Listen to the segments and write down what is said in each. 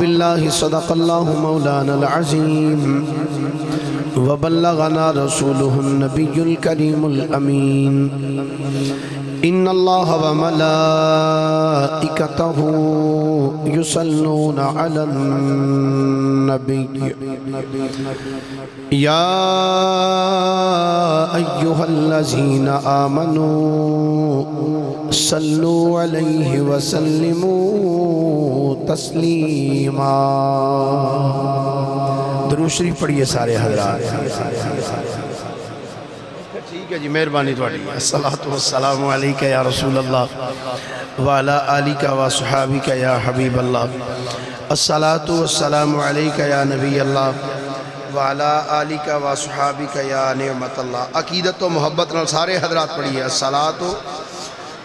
باللہ صدق اللہ مولانا العظیم وبلغنا رسولہ النبی الکریم الامین ان اللہ وملائکتہ یصلون علی النبی یا ایہا الذین آمنوا صلوا علیہ وسلموا تسلیما۔ درود شریف پڑھیے سارے حضرات۔ ٹھیک ہے جی، مہربانی تھوڑی۔ الصلاۃ والسلام علیکہ یا رسول اللہ وعلی آلکہ وصحابکہ یا حبیب اللہ۔ الصلاۃ والسلام علیکہ یا نبی اللہ وعلی آلکہ وصحابکہ یا نعمت اللہ۔ عقیدت و محبت نال سارے حضرات پڑھیے۔ الصلاۃ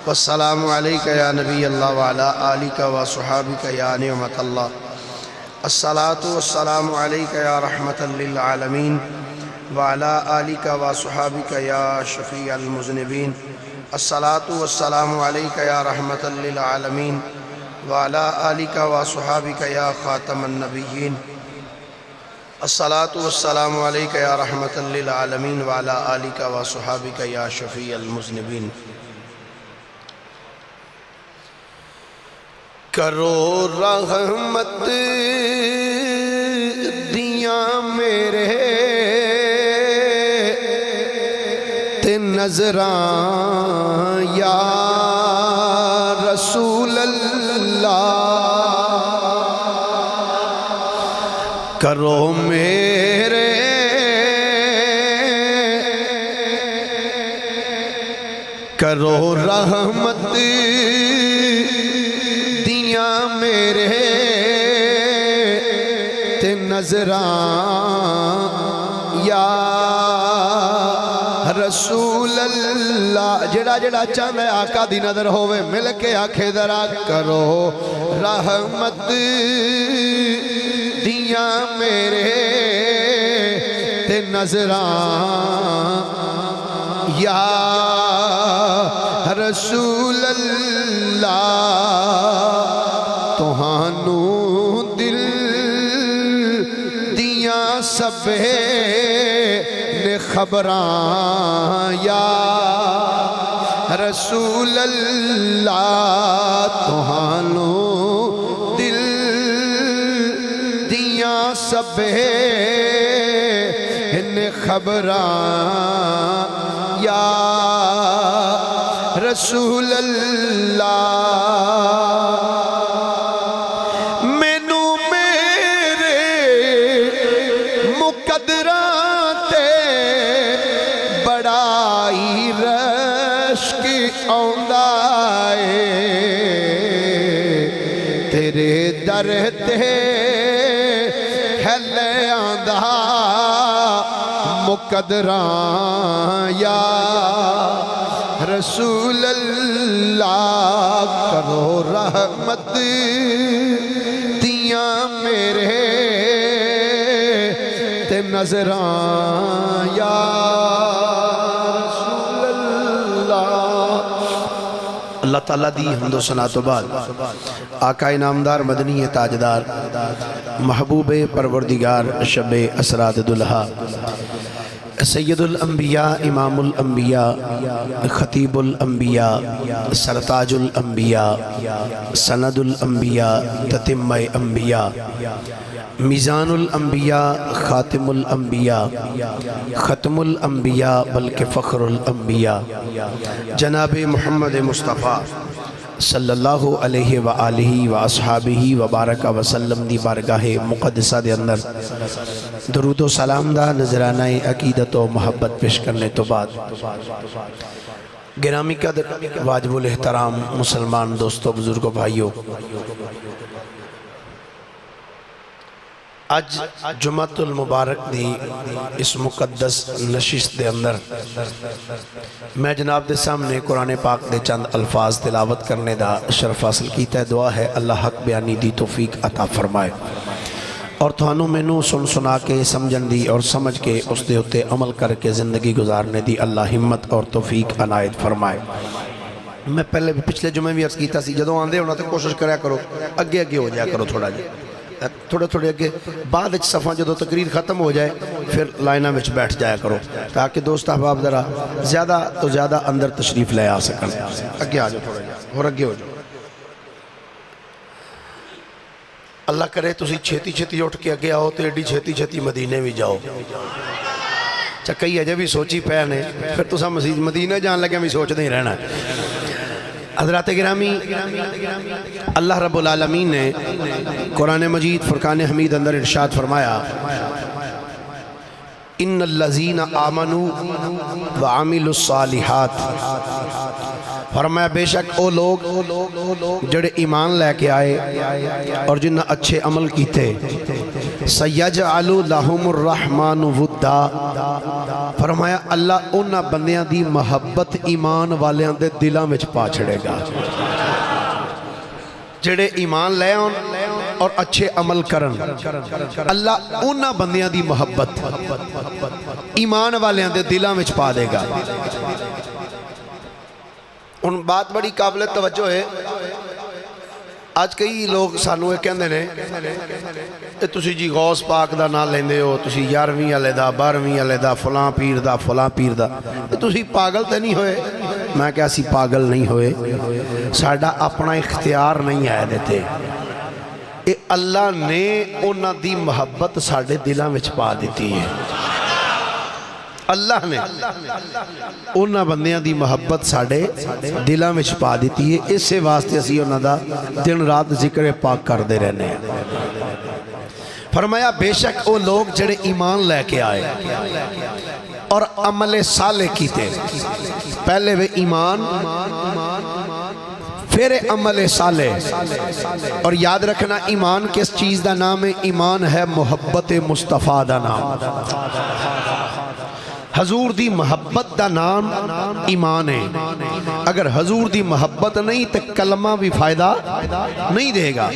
والسلام علیکہ یا نبی اللہ وعلی آلکہ وصحابکہ یا نعمت اللہ۔ الصلاۃ والسلام علیکہ یا رحمۃ للعالمین وعلی آلکہ وصحابکہ یا شفیع المذنبین۔ الصلاۃ والسلام علیکہ یا رحمۃ للعالمین وعلی آلکہ وصحابکہ یا خاتم النبیین۔ الصلاۃ والسلام علیکہ یا رحمۃ للعالمین وعلی آلکہ وصحابکہ یا شفیع المذنبین۔ کرو رحمت دیاں میرے تے نظراں یا رسول اللہ۔ کرو میرے کرو رحمت میرے تے نظراں یا رسول اللہ۔ جڑا جڑا چاہتا ہے آقا دی نظر ہوئے مل کے آنکھیں ذرا کرو رحمت دیاں میرے تے نظراں یا رسول اللہ۔ تہانوں دل دیاں سبے نے خبراں یا رسول اللہ۔ تہانوں دل دیاں سبے نے خبراں یا رسول اللہ۔ تیرے در تے ہلے آندھا مقدراں یا رسول اللہ۔ کرو رحمت دیاں میرے تے نظراں یا اللہ تعالیٰ دی حمد و ثنا تو بعد آقا انعامدار مدنی تاجدار محبوب پروردگار شب اسرات دلہا سید الانبیاء امام الانبیاء خطیب الانبیاء سرتاج الانبیاء سند الانبیاء تتمہ انبیاء میزان الانبیاء خاتم الانبیاء ختم الانبیاء بلکہ فخر الانبیاء جناب محمد مصطفیٰ صلی اللہ علیہ وآلہ واصحابہ وبارک وسلم دی بارگاہ مقدسہ دے اندر درود و سلام دا نذرانہ عقیدت و محبت پیش کرنے تو بعد گرامی قدر واجب الاحترام مسلمان دوستو بزرگو بھائیو، آج جمعۃ المبارک دی اس مقدس نشست دے اندر میں جناب دے سامنے قرآن پاک دے چند الفاظ تلاوت کرنے دا شرف حاصل کیتا ہے۔ دعا ہے اللہ حق بیانی دی توفیق عطا فرمائے اور تھانوں میں نو سن سنا کے سمجھن دی اور سمجھ کے اس دے ہوتے عمل کر کے زندگی گزارنے دی اللہ ہمت اور توفیق عنایت فرمائے۔ میں پہلے پچھلے جمعے بھی عرض کیتا سی جدوں آندے ہونا تو کوشش کریا کرو اگے اگے ہو جایا کرو تھوڑا جی تھوڑے تھوڑے اگے بعد صفحہ جدو تقریر ختم ہو جائے پھر لائنہ میں بیٹھ جایا کرو تاکہ دوست احباب ذرا زیادہ تو زیادہ اندر تشریف لے آ سکن. اگے آ جاؤ تھوڑا جا اور اگے ہو جاؤ. اللہ کرے تسی چھیتی چھیتی اٹھ کے اگے آؤ تو ایڈی چھیتی چھیتی مدینے بھی جاؤ. کئی اجے بھی سوچی پے نے پھر تسا مدینہ جان لگے بھی سوچتے ہی رہنا. حضرات گرامی اللہ رب العالمین نے قرآن مجید فرقان حمید اندر ارشاد فرمایا ان الذین آمنوا وعملوا الصالحات. فرمایا بے شک او لوگ جڑے ایمان لے کے آئے اور جنہ اچھے عمل کیتے سیجعل لہم الرحمن ودا. فرمایا اللہ انہاں بندیاں دی محبت ایمان والیاں دے دلاں وچ پا چھڑے گا. جڑے ایمان لے آن اور اچھے عمل کرن اللہ انہاں بندیاں دی محبت ایمان والیاں دے دلاں وچ پا دے گا. ان بات بڑی قابل توجہ ہے. آج کئی لوگ سانو یہ کہندے نے تسی جی غوث پاک دا نام لیندے ہو تسی 11ویں والے دا 12ویں والے دا فلاں پیر دا فلاں پیر دا تسی پاگل تے نہیں ہوئے. میں کہا سی پاگل نہیں ہوئے ساڈا اپنا اختیار نہیں آئے دیتے. اے اللہ نے انہاں دی محبت ساڈے دلاں وچ پا دیتی ہے. اللہ نے انہاں بندیاں دی محبت ساڑے دلاں وچ پا دیتی ہے. اس سے واسطے اسی انہاں دا دن رات ذکر پاک کر دے رہنے ہیں. فرمایا بے شک او لوگ جڑے ایمان لے کے آئے اور عمل صالح کیتے. پہلے وہ ایمان پھر عمل صالح. اور یاد رکھنا ایمان کس چیز دا نام ہے؟ ایمان ہے محبت مصطفیٰ دا نام. حضور دی محبت دا نام ایمان ہے. اگر حضور دی محبت نہیں تو کلمہ بھی فائدہ نہیں دے گا.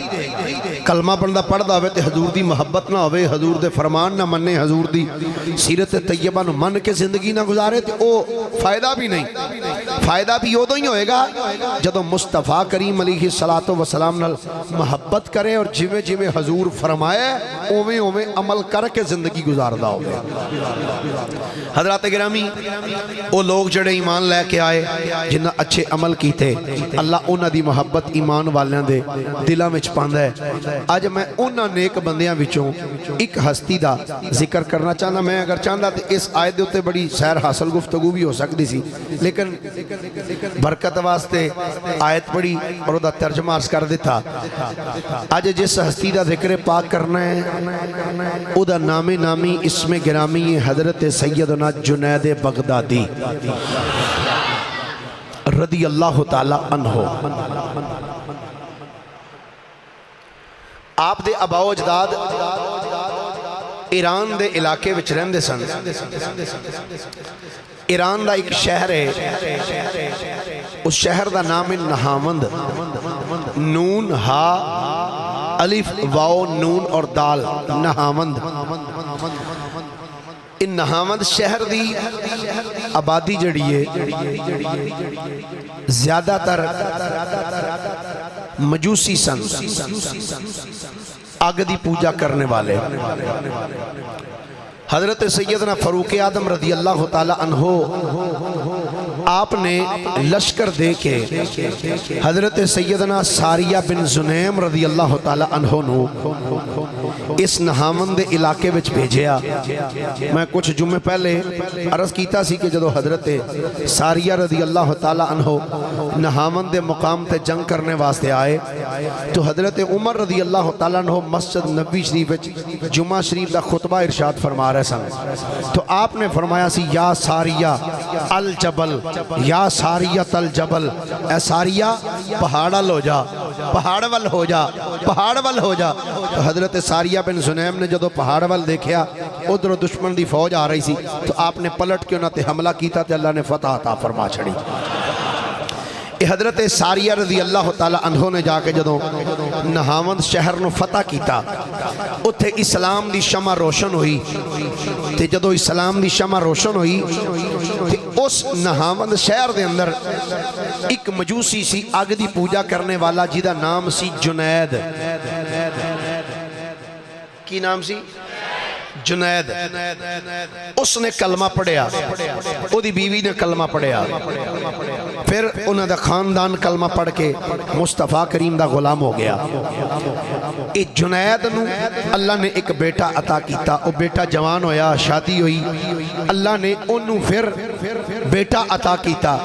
کلمہ بندہ پڑھدا ہوئے تو حضور دی محبت نہ ہوئے حضور دے فرمان نہ مننے حضور دی سیرت طیبہ نہ من کے زندگی نہ گزارے تو او فائدہ بھی نہیں. فائدہ بھی ادو ہی ہوئے گا جدو مصطفیٰ کریم علیہ السلام نال محبت کرے اور جویں جویں حضور فرمائے اویں اویں عمل کر کے زندگی گزاردہ ہوگا. حضرات گرامی او لوگ جڑے ایمان لے کے آئے جنہ اچھے عمل کیتے اللہ انہاں دی محبت ایمان والیاں دے دلاں وچ پاندا ہے. آج میں انہاں نیک بندیاں وچوں ایک ہستی دا ذکر کرنا چاہنا. میں اگر چاہندا تے اس آیت دے اوتے بڑی سیر حاصل گفتگو بھی ہو سکتی سی لیکن برکت واسطے آیت پڑھی اور دا ترجمہ عرض کر دیتا. آج جس ہستی دا ذکر پاک کرنا ہے او دا نام نامی اسم گرامی حضرت سیدنا جنید بغدادی رضی اللہ تعالی عنہ. آپ دے آبا و اجداد ایران دے علاقے وچ رہندے سن. ایران دا ایک شہر ہے اس شہر دا نام ہے نہاوند. نون ہا الف واو نون اور دال نہاوند. ان نہاوند شہر دی آبادی جڑی ہے زیادہ تر مجوسی سن آگ دی پوجا کرنے والے. حضرت سیدنا فاروق اعظم رضی اللہ تعالی عنہ آپ نے لشکر دے کے حضرت سیدنا ساریہ بن زنیم رضی اللہ تعالی عنہ نو اس نہاوند علاقے وچ بھیجیا. میں کچھ جمعے پہلے عرض کیتا سی کہ جدو حضرت ساریہ رضی اللہ تعالی عنہ نہاوند مقام تے جنگ کرنے واسطے آئے تو حضرت عمر رضی اللہ تعالی عنہ مسجد نبوی شریف وچ جمعہ شریف دا خطبہ ارشاد فرما رہے سن. تو آپ نے فرمایا سی یا ساریہ الجبل یا ساریت الجبل اے ساریہ پہاڑ وال ہو جا پہاڑ وال ہو جا پہاڑ وال ہو جا. تو حضرت ساریہ بن زنیم نے جدو پہاڑ وال دیکھیا ادھر دشمن دی فوج آ رہی سی تو آپ نے پلٹ کے انہاں تے حملہ کیتا تے اللہ نے فتح عطا فرما چھڑی. حضرت ساریہ رضی اللہ تعالی عنہ نے جا کے جدو نہاوند شہر نو فتح کیتا اتھے اسلام دی شمع روشن ہوئی. تے جدو اسلام دی شمع روشن ہوئی تے اس نہاوند شہر دے اندر ایک مجوسی سی آگ دی پوجا کرنے والا جیدہ نام سی جنید. کی نام سی؟ جنید. اس نے کلمہ پڑھیا, او دی بیوی نے کلمہ پڑھیا, پھر انہوں دا خاندان کلمہ پڑھ کے مصطفیٰ کریم دا غلام ہو گیا. اے جنید نو اللہ نے ایک بیٹا عطا کیتا, او بیٹا جوان ہویا, شادی ہوئی, اللہ نے انہوں پھر بیٹا عطا کیتا.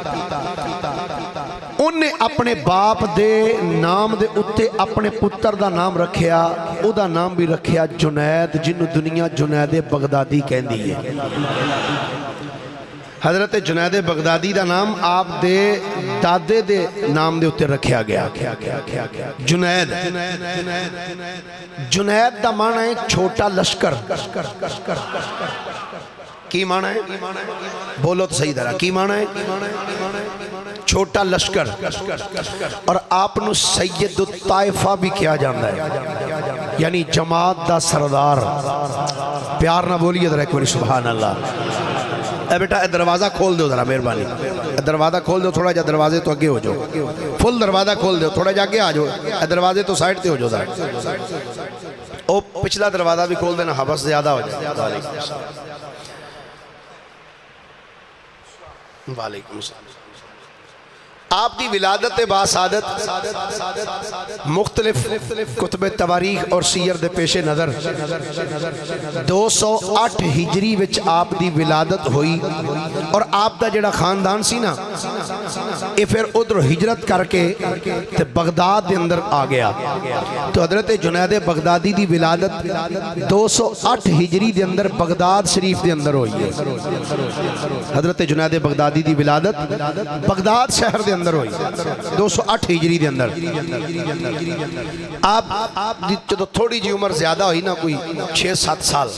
انہیں اپنے باپ دے نام دے اتے اپنے پتر دا نام رکھیا, او دا نام بھی رکھیا جنید, جنہوں دنیا جنید بغدادی کہندی ہے. حضرت جنید بغدادی دا نام آپ دے دادے دے نام دے اتے رکھیا گیا. جنید, جنید دا معنی ہے چھوٹا لشکر. کی معنی ہے؟ بولو تو صحیح طرح, کی معنی ہے؟ چھوٹا لشکر. اور آپ نو سید الطائفہ بھی کیا جاندہ ہے, یعنی جماعت دا سردار. پیار نہ بولیے ذرا ایک باری سبحان اللہ. اے بیٹا اے دروازہ کھول دو ذرا مہربانی, دروازہ کھول دو, تھوڑا جا دروازے تو اگے ہو جاؤ, فل دروازہ کھول دو, تھوڑا جا اگے آ جاؤ, اے دروازے تو سائٹ تے ہو جاؤ ذرا, او پچھلا دروازہ بھی کھول دینا, حبس زیادہ ہو جائے. وعلیکم السلام. آپ دی ولادت باسعادت مختلف کتب تواریخ اور سیر دے پیش نظر 208 ہجری وچ آپ دی ولادت ہوئی, اور آپ دا جڑا خاندان سی نا اے پھر ادھر ہجرت کر کے تے بغداد دے اندر آ گیا. تو حضرت جنید بغدادی دی ولادت 208 ہجری دے اندر بغداد شریف دے اندر ہوئی ہے. حضرت جنید بغدادی دی ولادت بغداد شہر دے اندر ہوئی 208 ہجری دے اندر. آپ جدو تھوڑی جی عمر زیادہ ہوئی نا, کوئی 6-7 سال,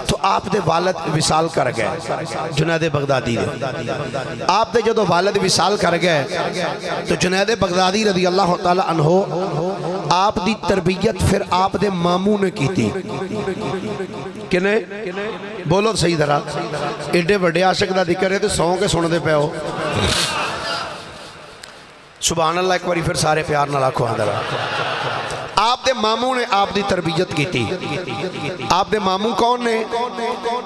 تو آپ دے والد وصال کر گئے جنید بغدادی دے. آپ دے جدو والد وصال کر گئے تو جنید بغدادی رضی اللہ تعالیٰ عنہ آپ دی تربیت پھر آپ دے ماموں نے کی تھی. کنے بولو صحیح طرح, ایڈے بڑے عاشق دا ذکر ہے تو سو کے سن دے پہ ہو. سبحان اللہ, ایک باری پھر سارے پیار نہ لاکھو اندر. آپ دے ماموں نے آپ دی تربیت کی تھی. آپ دے ماموں کون نے؟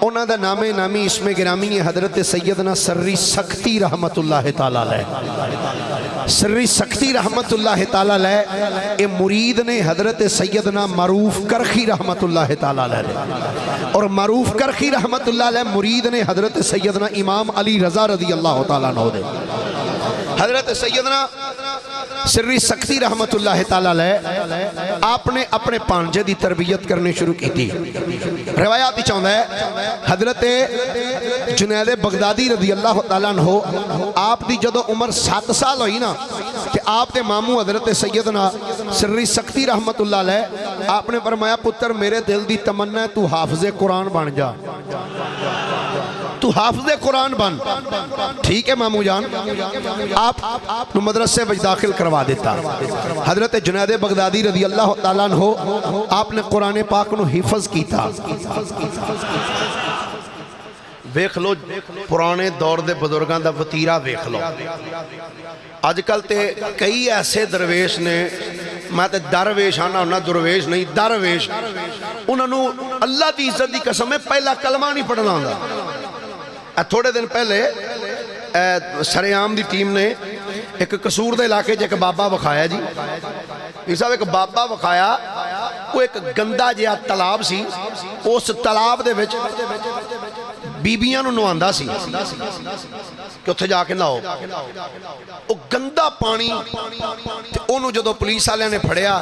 انہاں دا نامی اسم گرامی ہے حضرت سیدنا سری سکتی رحمت اللہ تعالیٰ علیہ. سری سکتی رحمت اللہ تعالیٰ علیہ اے مرید نے حضرت سیدنا معروف کرخی رحمت اللہ تعالیٰ علیہ, اور معروف کرخی رحمت اللہ علیہ مرید نے حضرت سیدنا امام علی رضا رضی اللہ تعالیٰ عنہ دے. حضرت سیدنا سری سکتی رحمت اللہ تعالیٰ علیہ آپ نے اپنے پانجے دی تربیت کرنے شروع کی تھی. روایاتی چاہتا ہے حضرت جنید بغدادی رضی اللہ تعالیٰ عنہ آپ دی جدو عمر 7 سال ہوئی نا, کہ آپ دے ماموں حضرت سیدنا سری سکتی رحمت اللہ علیہ آپ نے فرمایا پتر میرے دل دی تمنا ہے تو حافظ قرآن بن جا, تو حافظ قرآن بن. ٹھیک ہے ماموں جان, آپ مدرسے وچ داخل کروا دیتا. حضرت جنید بغدادی رضی اللہ تعالیٰ عنہ آپ نے قرآن پاک نو حفظ کیتا. ویکھ لو پرانے دور دے بزرگاں دا وتیرہ ویکھ لو. آج کل تے کئی ایسے درویش نے, میں تے درویش آنا ہونا, درویش نہیں درویش, انہوں نے اللہ دی عزت دی قسم ہے پہلا کلمہ نہیں پڑھنا ہوندا. تھوڑے دن پہلے سریام دی ٹیم نے ایک قصور دے علاقے جے ایک بابا وکھایا جی. اس صاحب ایک بابا وکھایا, وہ ایک گندہ جہا تالاب سی, اس تالاب دے وچ بیبیاں نو نواندہ سی کہ اتھے جا کے ناؤ. وہ گندہ پانی انہوں جدو پولیس والے نے پھڑیا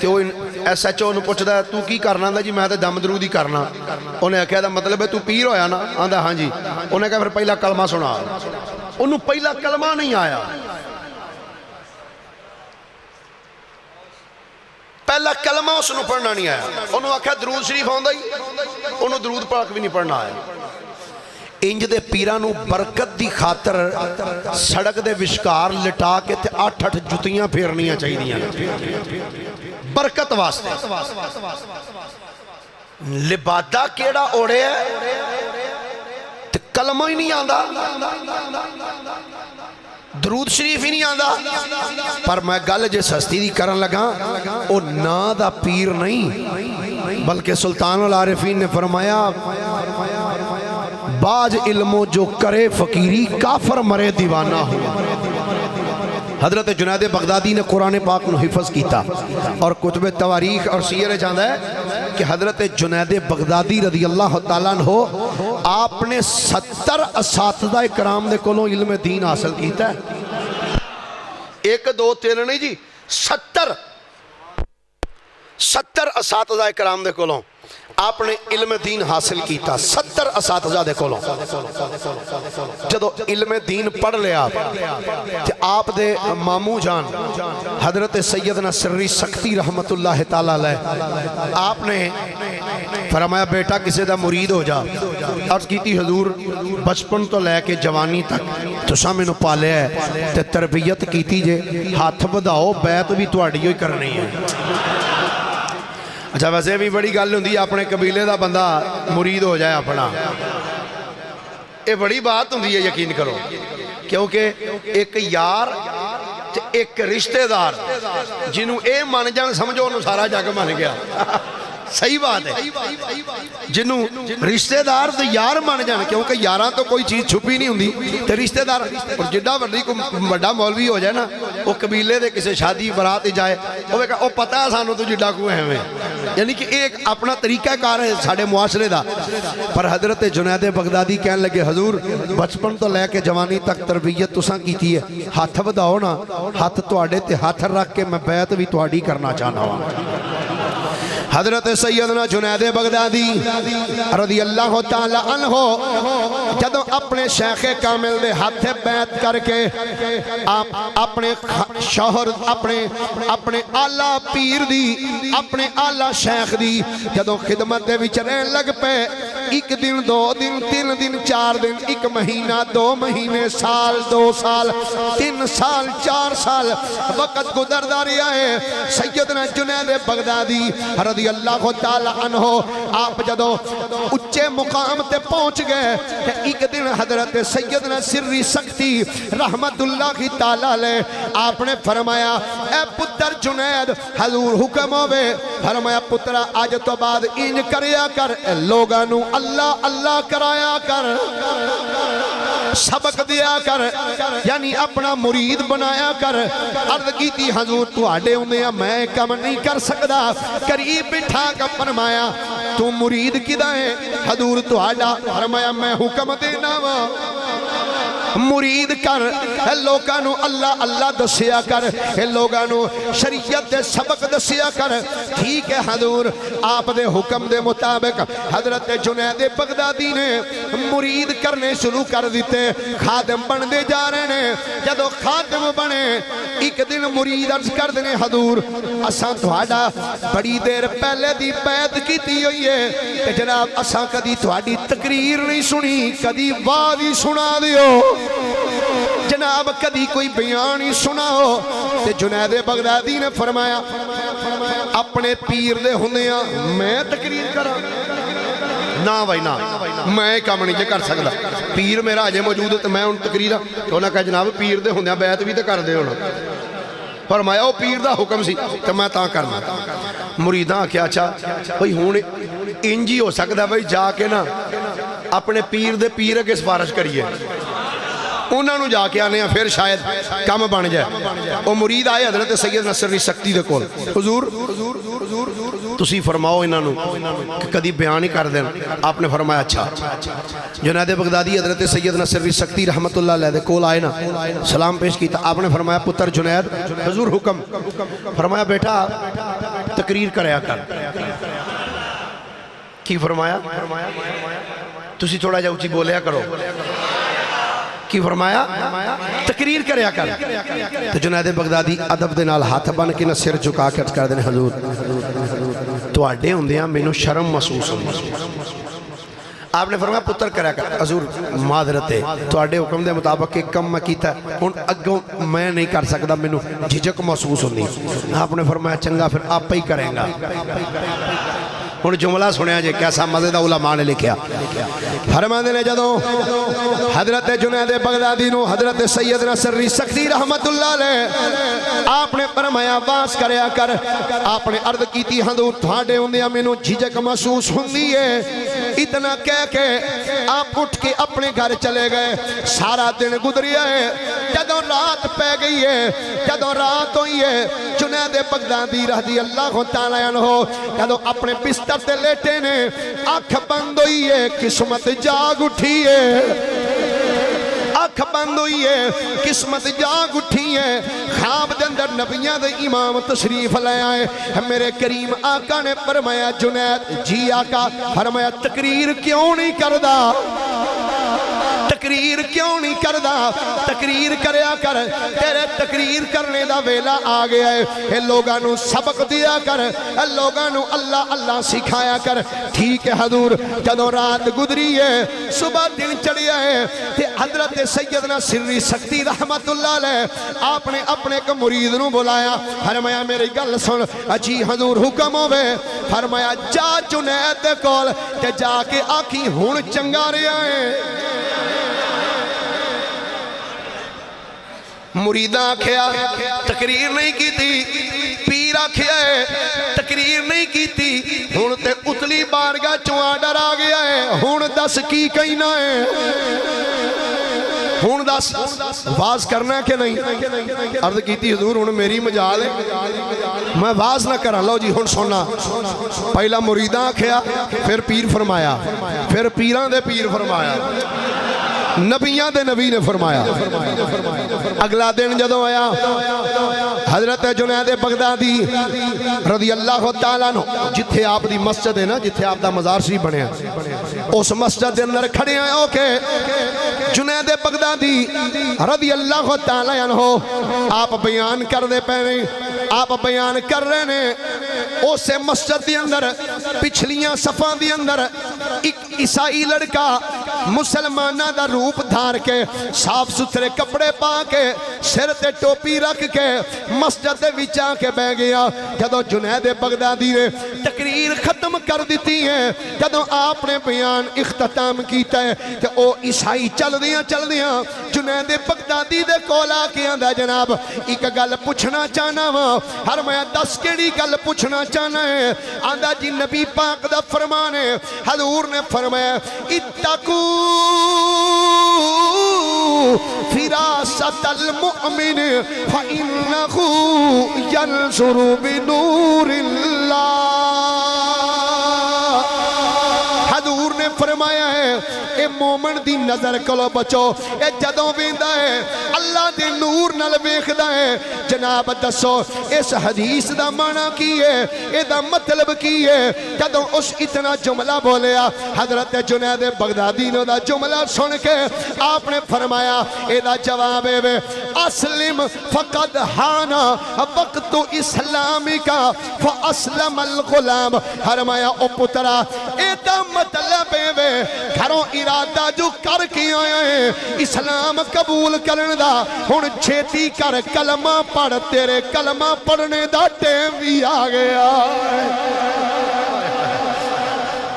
تو وہ ایس ایچ او نو پوچھدا ہے تو کی کرنا دا جی میں تے دم درودی کرنا. انہیں کہا دا مطلب ہے تو پیر ہویا نا, آندا ہاں جی. انہیں کہا پھر پہلا کلمہ سنا. انہوں پہلا کلمہ نہیں آیا, پہلا کلمہ اس نے پڑھنا نہیں آیا. انہوں آکھا درود شریف آندا ہی, انہوں درود پاک بھی نہیں پڑھنا آیا. انج دے پیرانو برکت دی خاطر سڑک دے وشکار لٹا کے تے 8 جتیاں پھیرنیاں چاہی دیاں برکت واسطے. لبادہ کیڑا اوڑے ہے تے کلمہ ہی نہیں آندا, درود شریف ہی نہیں آندا. پر میں گل جے سستی دی کرن لگا, او نا دا پیر نہیں, بلکہ سلطان العارفین نے فرمایا باج علمو جو کرے فقیری کافر مرے دیوانہ ہوا۔ حضرت جنید بغدادی نے قرآن پاک کو حفظ کیتا اور کتب تواریخ اور سیر جاندہ ہے کہ حضرت جنید بغدادی رضی اللہ تعالیٰ عنہ آپ نے 70 اساتذہ کرام دے کولوں علم دین حاصل کیتا ہے۔ 1 2 3 نہیں جی، 70 اساتذہ کرام دے کولوں آپ نے علم دین حاصل کیتا، 70 اساتذہ دے کولوں جدو علم دین پڑھ لیا کہ آپ دے مامو جان حضرت سیدنا سری سکتی رحمت اللہ تعالیٰ علیہ آپ نے فرمایا بیٹا کسی دا مرید ہو جا۔ عرض کیتی حضور بچپن تو لے کے جوانی تک تو سامنے پالے ہے تے تربیت کیتی جے، ہاتھ بداؤ بیعت بھی تواڈی ہوئی کرنی ہے۔ اچھا ویسے بھی بڑی گل ہوندی اپنے قبیلے دا بندہ مرید ہو جائے اپنا، یہ بڑی بات ہوندی ہے یقین کرو، کیونکہ ایک یار ایک رشتہ دار جنہوں اے مان جان سمجھو انہوں سارا جگ مان گیا۔ صحیح بات ہے، جنہوں رشتہ دار تو یار مان جان، کیونکہ یاراں تو کوئی چیز چھپی نہیں ہوندی تے رشتہ دار اور جڈا بڑا مولوی ہو جائے نا وہ قبیلے دے کسی شادی برات جائے وہ پتہ ہے سانوں تو جڈا کو ہے میں، یعنی کہ ایک اپنا طریقہ کار ہے ساڑھے معاشرے دا۔ پر حضرت جنید بغدادی کہنے لگے حضور بچپن تو لے کے جوانی تک تربیت تساں کیتی ہے، ہاتھ بداؤ نا، ہاتھ تواڈے تے ہاتھ رکھ کے میں بیعت بھی تواڈی کرنا چاہنا ہوں۔ حضرت سیدنا جنید بغدادی رضی اللہ تعالی عنہ جدوں اپنے شیخ کامل دے ہاتھ بیعت کر کے اپنے شوہر اپنے آلہ پیر دی اپنے آلہ شیخ دی جدوں خدمت دے وچ رہن لگ پے، 1 دن 2 دن 3 دن 4 دن 1 مہینہ 2 مہینے سال 2 سال 3 سال 4 سال وقت گزردا رہا ہے۔ سیدنا جنید بغدادی رضی اللہ تعالی عنہ آپ جدو اچھے مقام تے پہنچ گئے کہ 1 دن حضرت سیدنا سری سکتی رحمت اللہ تعالی علیہ آپ نے فرمایا اے پتر جنید حضور حکم ہوئے، فرمایا پترہ آج تو بعد انج کریا کر، لوگانو اللہ اللہ کرایا کر، سبق دیا کر، یعنی اپنا مرید بنایا کر۔ عرض کی تھی حضور تو آڑے ہوندے میں کم نہیں کر سکدا، قریب بٹھا کا فرمایا تو مرید کدہ ہے؟ حضور تو آڑا، فرمایا میں حکم دینا وا مرید کر، اے لوگانو اللہ اللہ دسیا کر، اے لوگانو شریعت دے سبق دسیا کر۔ ٹھیک ہے حضور، آپ دے حکم دے مطابق حضرت جنید بغدادی نے مرید کرنے شروع کر دیتے، خادم بن دے جا رہے ہیں۔ جدو خادم بنے 1 دن مرید عرض کر دینے حضور اساں تھوڑا بڑی دیر پہلے دی بیعت کیتی ہوئی ہے کہ جناب اساں کدی تھوڑی تقریر نہیں سنی، کدی وعظ سنا دیو، جناب کدی کوئی بیان ہی سنا ہو۔ تے جنید بغدادی نے فرمایا اپنے پیر دے ہوندیاں میں تقریر کرا نا بھائی نا، میں کام نہیں کر سکتا، پیر میرا آجے موجود ہے تو میں ان تقریر تو انہوں نے کہا جناب پیر دے ہوندیاں بیعت بھی تو کر دے ہونا، فرمایا وہ پیر دا حکم سی تو میں تاں کرنا۔ مریداں کیا اچھا بھئی ہون انجی ہو سکتا بھئی جا کے نا اپنے پیر دے پیر کے سفارش کریے، انہوں نے جا کے آنے ہیں پھر شاید کام بن جائے۔ وہ مرید آئے حضرت سیدنا سری سکتی دے کول، حضور تسی فرماؤ انہوں کہ کدی بیان ہی کر دیں۔ آپ نے فرمایا اچھا۔ جنید بغدادی حضرت سیدنا سری سکتی رحمت اللہ علیہ دے کول آئے نا، سلام پیش کیتا، آپ نے فرمایا پتر جنید حضور حکم، فرمایا بیٹا تقریر کریا کر۔ کی فرمایا؟ تسی تھوڑا جا اچھی بولیا کرو۔ کی فرمایا تقریر کریا کر۔ تو جنید بغدادی ادب دے نال ہاتھ بن کے نہ سر جھکا کے کر دینے حضور تو آڈے ہوندیاں میں نو شرم محسوس ہوندی۔ آپ نے فرمایا پتر کریا کر، حضور معذرت ہے تو آڈے حکم دے مطابق ایک کم میں کیتا ہے ان اگوں میں نہیں کر سکتا، میں نو جھجک محسوس ہوندی۔ آپ نے فرمایا چنگا پھر آپ ہی کریں گا۔ ہن جملہ سنیا جے کیسا مزے دا علماء نے لکھیا فرماندے نے جدوں حضرت جنید بغدادی نو حضرت سیدنا سری سکتی رحمت اللہ علیہ آپ نے فرمایا باس کریا کر آپ نے عرض کیتی حضور تھاڑے ہوندیا مینوں جھجک محسوس ہوندی ہے اتنا کہہ کے آپ اٹھ کے اپنے گھر چلے گئے سارا دن گزریا ہے جدوں رات پہ گئی ہے جدوں رات ہوئی ہے جنید بغدادی رضی اللہ تعالیٰ عنہ جدوں اپنے بستر تے لیٹے نے آنکھ بند ہوئی ہے قسمت جاگ اٹھی ہے آنکھ بند ہوئی ہے قسمت جاگ اٹھی ہے خواب دے اندر نبیاں دے امام تشریف لے آئے میرے کریم آقا نے فرمایا جنید جی آقا فرمایا تقریر کیوں نہیں کردا تقریر کیوں نہیں کردا تقریر کریا کر تیرے تقریر کرنے دا ویلا آ گیا ہے اے لوگاں نو سبق دیا کر اے لوگاں نو اللہ اللہ سکھایا کر ٹھیک ہے حضور جدوں رات گزری ہے صبح دن چڑھیا ہے تے حضرت سیدنا سری سکتی رحمت اللہ علیہ آپ نے اپنے ایک مرید نو بلایا فرمایا میری گل سن اجی حضور حکم ہوے فرمایا جا جنید دے کول تے جا کے آکھی ہن چنگا رہیا ہے مریدہ آکھیا تقریر نہیں کی تھی پیر آکھیا ہے تقریر نہیں کی تھی ہون تے اتلی بارگاہ چوہاں ڈر آ گیا ہے ہون دس کی کہنا ہے ہون دس واز کرنا ہے کہ نہیں عرض کی تھی حضور ہون میری مجال ہے میں واز نہ کرا لو جی ہون سننا پہلا مریدہ آکھیا پھر پیر فرمایا پھر پیران دے پیر فرمایا نبیان دے نبی نے فرمایا اگلا دن جدوں آیا حضرت جنید بغدادی رضی اللہ تعالیٰ عنہ جتھے آپ دی مسجد ہے نا جتھے آپ دا مزار شریف بنے ہیں اس مسجد دے اندر کھڑے ہیں اوکے جنید بغدادی رضی اللہ تعالیٰ عنہ آپ بیان کر دے پہنے آپ بیان کر رہے ہیں اسے مسجد دی اندر پچھلیاں صفاں دی اندر ایک عیسائی لڑکا مسلمانہ دا روپ دھار کے صاف ستھرے کپڑے پا کے سر تے ٹوپی رکھ کے مسجد دے وچا کے بہ گیا جدوں جنید بغدادی نے تقریر ختم کر دیتی ہے جدوں آپ نے بیان اختتام کیتا ہے کہ او عیسائی چل دیاں جنید بغدادی دے کولا کے آندہ جناب ایک گل پوچھنا چاہنا وا ہر میں 10 کیڑی گل پوچھنا چاہنا ہے آندہ جی نبی پاک دا فرمان ہے حضور نے فرمایا اتقو فراست المؤمن فإنه ينظر بنور اللہ حضور نے فرمایا ہے اے مومن دی نظر کلو بچو اے جدوں ویندا ہے اللہ دے نور نال ویکھدا ہے جناب دسو اس حدیث دا معنی کی ہے اے دا مطلب کی ہے جدوں اس اتنا جملہ بولیا حضرت جنید بغدادی نے دا جملہ سن کے آپ نے فرمایا اے دا جواب ہے اسلم فقد حانا وقت اسلامی کا فاسلم الغلام فرمایا او پترا اے دا مطلب ہے گھروں ارادہ جو کر کے آئے ہیں اسلام قبول کرنے دا ہن چھیتی کر کلمہ پڑھ تیرے کلمہ پڑھنے دا ٹیم بھی آ گیا